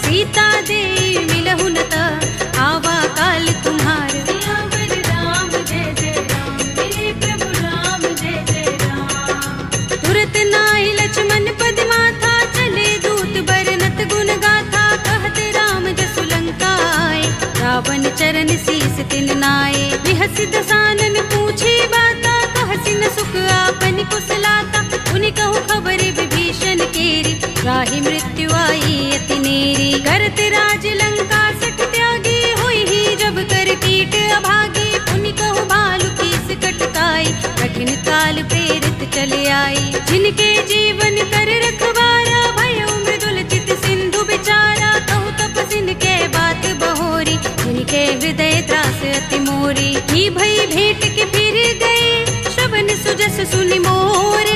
सीता दे मिलहु न त, आवा काल तुम्हार। सियावर राम जय जय राम, मेरे प्रभु राम जय जय राम। तुरत नाहि लक्ष्मण पद माथा, चले दूत बरनत गुण गाथा। कहत राम जसु लंका आए, रावण चरण शीस तिन नाए। बिहसि दसानन पूछे बाता, कहसि न सुख आपन कुशलाता। उनि कहु खबर विभीषण केरी, राहि मृत्यु आई अति नेरी। करत राज लंका सठ त्यागी, होई ही जब कर कीट अभागी। उनि कहु भालु कीस कटकाई, कठिन काल प्रेरित चले आई। जिनके जीवन कर रखवारा, भयो मृदुल चित सिंधु बिचारा। कहु तपसिन के बात बहोरी, जिनके हृदय त्रास अति मोरी। ही भई भेंट के फिर गए, श्रवण सुजस सुनि मोर।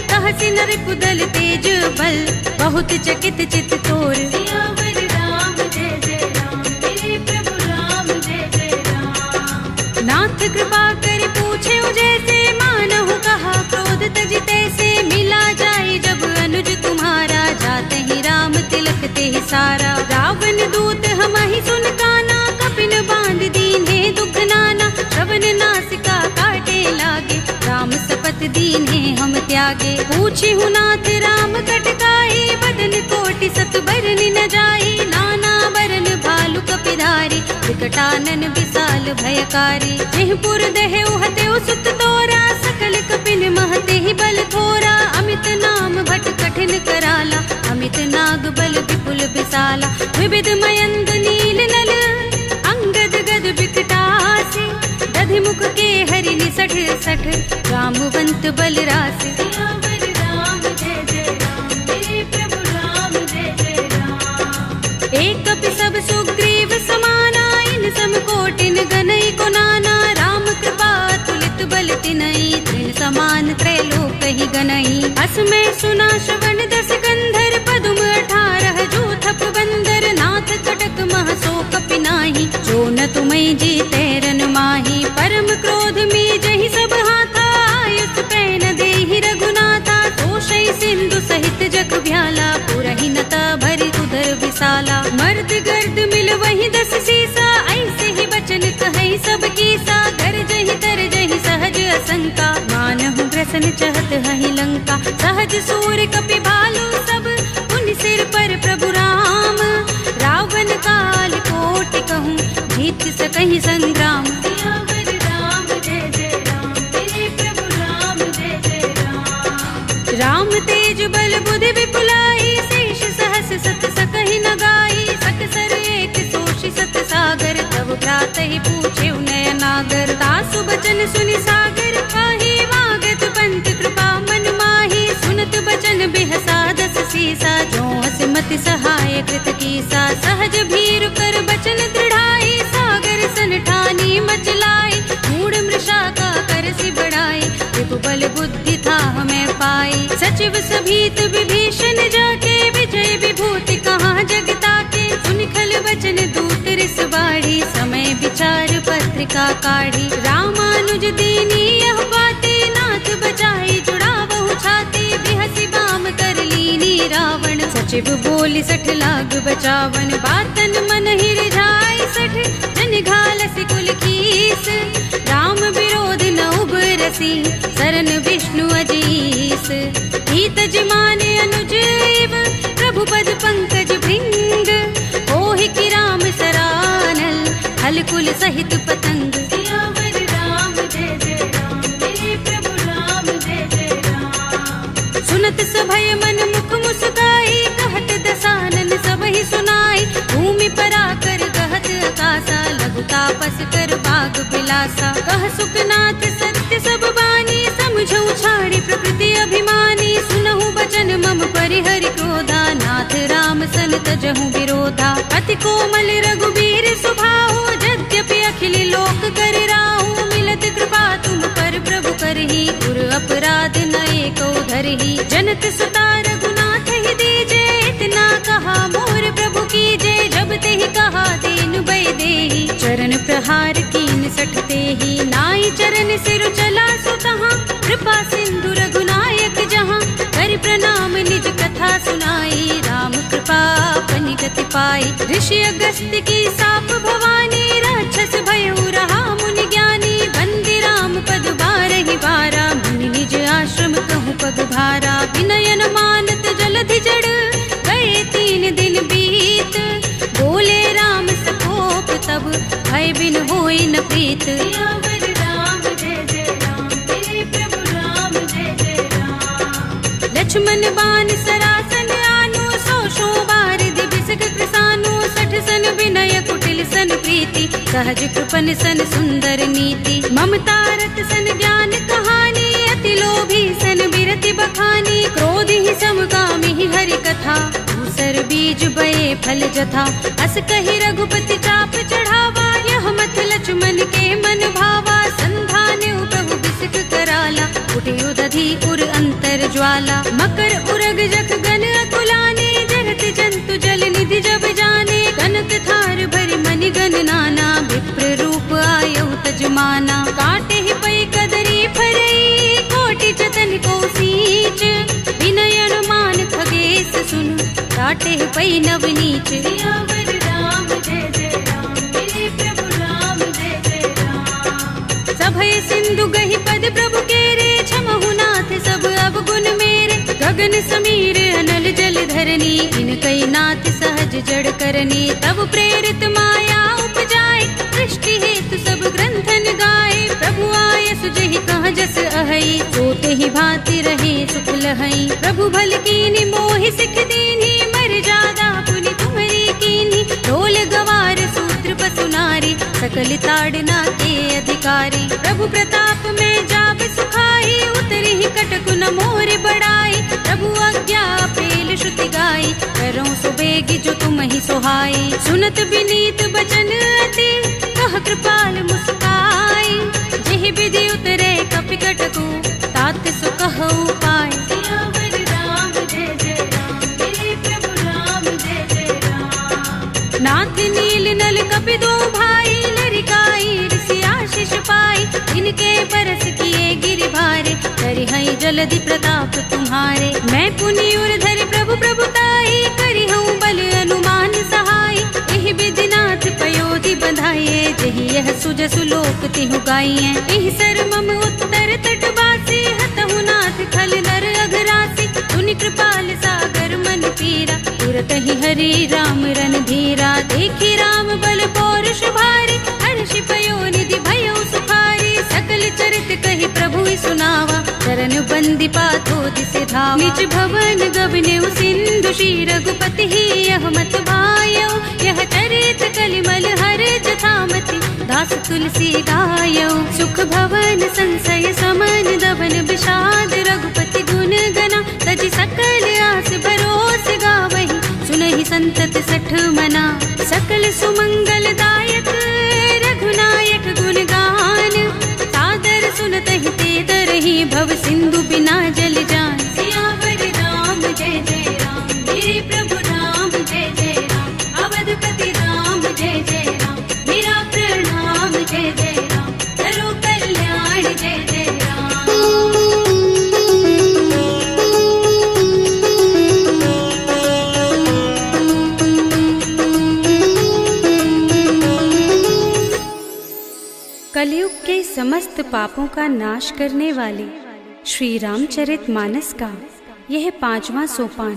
कहसि नर कुदल तेज बल, बहुत चकित चित तोर। सियावर राम जय जय राम, मेरे प्रभु राम जय जय राम। नाथ कृपा कर पूछे जैसे, मानहु कहा क्रोध तज तैसे। मिला जाए जब अनुज तुम्हारा, जाते ही राम तिलक ते सारा। रावण दूत हमहि सुन काना, कपिन बांध दीन्हे दुख नाना। श्रवण नासिका काटे लागे, राम शपथ दीन्हे हम त्यागे। पूछी नाथ राम कटकाई, बदन कोटि सत बरनि न जाई। नाना बरन भालु कपिधारी, विकटानन विशाल भयकारी। जेहपुर दहेउ हतेउ सुत तोरा, सकल कपिन महते ही बल थोरा। अमित नाम भट कठिन कराला, अमित नाग बल विपुल विशाला। विविध मयंग नील नल, अंगद गद विकटासी। दधि मुख के हरि निसठ सठ, रामवंत बल रासि। सियावर राम जय जय राम, मेरे प्रभु राम जय जय राम। एक कपि सब सुग्रीव समाना, इन सम कोटिन गनई को नाना। राम कृपा तुलित बल तिनई, तृण समान त्रैलोक ही गनई। अस दस में सुना श्रवण, दस गंधर पदुम 18 जूथप बंदर, नाथ कटक मह सो कपि नाही, जो न तुम्हें जीते रन माही। परम क्रोध में जहि सब हाथा, आयुष पैन देहि रघुनाथा, तोषै सिंधु सहित जग भ्याला, पुरहि नता भरि उदर विशाला। मर्द गर्द मिल वही 10 सीसा, ऐसे ही बचन कहि सब कीसा, गरजहि तरजहि सहज असंका, मानहु ग्रसन चहत हहि लंका। सहज सूर कपि भालु सब, उन सिर पर प्रभु राम, रावण काल कोटि कहूँ, जीत सकहि संग्राम। सियावर राम जय जय राम, मेरे प्रभु राम जय जय राम। राम तेज बल बुद्धि विपुलाई, शेष सहस सत सकहि न गाई, सकसर एक सोषि सत सागर, तब भ्रातहि पूछे नयनागर। तासु बचन सुनि सागर पाहि, मागत पंत कृपा मन माहि, सुनत बचन बिहसा 10 सीसा, जो असमति सहाय कृत कीसा। सहज भीरु कर बचन दृढ़ाई, सागर सन ठानी मचलाई, मूढ़ मृषा का करसि बढ़ाई, विभु बल बुद्धि था हमें पाई। सचिव सभीत विभीषण जाके, विजय विभूति कहाँ जगता के, सुनि खल बचन दूत रिस बाढ़ी, समय विचार पत्रिका काढ़ी। रामानुज दीनी यह बातें, नाथ बचाई जुड़ावहु छाती, बिहसि बाम कर लीनी रावण, सचिव बोली 60 लाग बचावन। बातन मन ही रिझाई 60, जन घालसि कुल कीस, राम विरोध न उबरसी, सरन विष्णु अजीस। हित जिमाने अनुज इव, प्रभु पद पंकज भृंग, ओहि की राम सरानल, हल कुल सहित पतंग। सियावर राम जय जय राम, मेरे प्रभु राम जय जय राम। सुनत सभय मन मुख मुस्काई, कहत दसानन सबहि सुनाई, भूमि पराकर गहत आकाशा, लघु तापस कर बाग बिलासा। कह सुखनाथ सत्य सब बानी, समझौ छाड़ी प्रकृति अभिमानी, सुनहु बचन मम परिहरि क्रोधा, नाथ राम सन तजहु विरोधा। अति कोमल रघुबीर सुभाऊ, यद्यपि अखिल लोक कर राहु, मिलत कृपा तुम पर प्रभु करही, गुर अपराध न एको धरही। जनत सुता रघुनाथ ही दीजे, इतना कहा मोर प्रभु कीजे, जब तेहि कहा दीन बै देहि, चरण प्रहार कीन 60 तेहि। नाई चरण सिर चला सुतहाँ, कृपा सिंधु रघुनायक जहाँ, कर प्रणाम निज कथा सुनाई, राम कृपा अपनि गति पाई। ऋषि अगस्त्य की साप भवानी, राक्षस भयउ रहा मुनि ज्ञानी, बंदी राम पद 12 बारा, मुनि निज आश्रम कहूँ पग भारा। विनयन मानत जलधि जड़, गए 3 दिन बीत, बोले राम सकोप तब, भय बिन होई न प्रीत। सियावर राम जय जय राम, मेरे प्रभु राम जय जय राम। लक्ष्मण बान सरासन आनु, सो बारिधि बिसक कृसानु, 60 सन विनय कुटिल सन प्रीति, सहज कृपन सन सुंदर नीति। ममता रत सन ज्ञान कहानी, अति लोभी सन बिरति बखानी, क्रोध ही समगामी ही हरि कथा, दूसर बीज बये फल जथा। अस कहि रघुपति चाप चढ़ावा, यह मत लक्ष्मण के मन भावा, संधान प्रभु बिसक कराला, उठे उदधि उर अंतर ज्वाला। मकर उरग जख गन अकुलाने, जरत जंतु जल निधि जब जाने, कनक थार भरि मनि गन नाना, विप्र रूप आयौ तजमाना। काटे ही पै कदरी फरई, कोटि जतन को सींच, विनय अनुमान खगेश सुन, काटे ही पै नवनीच। सियावर राम जय जय राम, मेरे प्रभु राम जय जय राम। सभय सिंधु गहि पद प्रभु केरे, क्षमहु नाथ सब अवगुण मेरे, गगन समीर अनल जल धरनी, इनकई नाथ सहज जड़ करनी। तब प्रेरित माया उपजाए, सृष्टि हेतु सब ग्रंथन गाए, प्रभु आय सुजहि कह जस अहई, सोते ही भांति रहे सुख लहई। प्रभु भल कीनि मोहि सिख दीन्ही, मर जादा पुनि तुम्हरी कीन्ही, ढोल गवार सूत्र पसु नारी, सकल ताड़ना के अधिकारी। प्रभु प्रताप में जाप सुखाई, उतरी ही कटकु न मोर बढ़ाई, प्रभु आज्ञा पेल श्रुति गाई, करो सो बेगी जो तुम ही सुहाई। सुनत विनीत बचन अति, कह कृपाल मुस्काई, जेहि विधि उतरे कपि कटकु, तात सो कहु पाई। सियावर जलधि प्रताप तुम्हारे। मैं पुनि उर्धर प्रभु प्रभुताई, करी हूँ बल अनुमान सहाय। एहि विधिनाथ पयोधि बंधाइए, जहि यह सुजसु लोक तिहु गाइए। एहि सर मम उत्तर तटवासी, हतहु नाथ खल नर अघरासी। सुनि कृपाल सागर मन पीरा, तुरत ही हरि राम रणधीरा। देखि राम बल पौरुष भारी, हर्षि पयोनिधि भयो सुखारी। सकल चरित कहि प्रभु सुनावा, चरण बंदी पाथो दिसे धावा। निज भवन गबनेउ सिंधु श्री रघुपति ही, यह मत भायो। यह चरित कलिमल हर जथामति, दास तुलसी गायो। सुख भवन संशय समन, दबन विषाद रघुपति गुण गना। तजि सकल आस भरोस गावहि, सुनहि संतत सठ मना। सकल सुमंगल दायक रघुनायक गुण गान, सादर सुनतहि ते दरहि भव सिंधु बिना जल जान। सियावर राम जय जय राम, मेरे प्रभु राम जय जय राम। अवधपति राम जय जय राम, मेरा प्रणाम जय जय राम। करो कल्याण जय जय राम। कलयुग के समस्त पापों का नाश करने वाले श्री रामचरितमानस का यह 5वां सोपान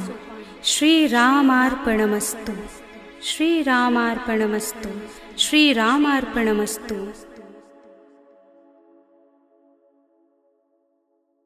श्री रामार्पणमस्तु, श्री रामार्पणमस्तु, श्री रामार्पणमस्तु।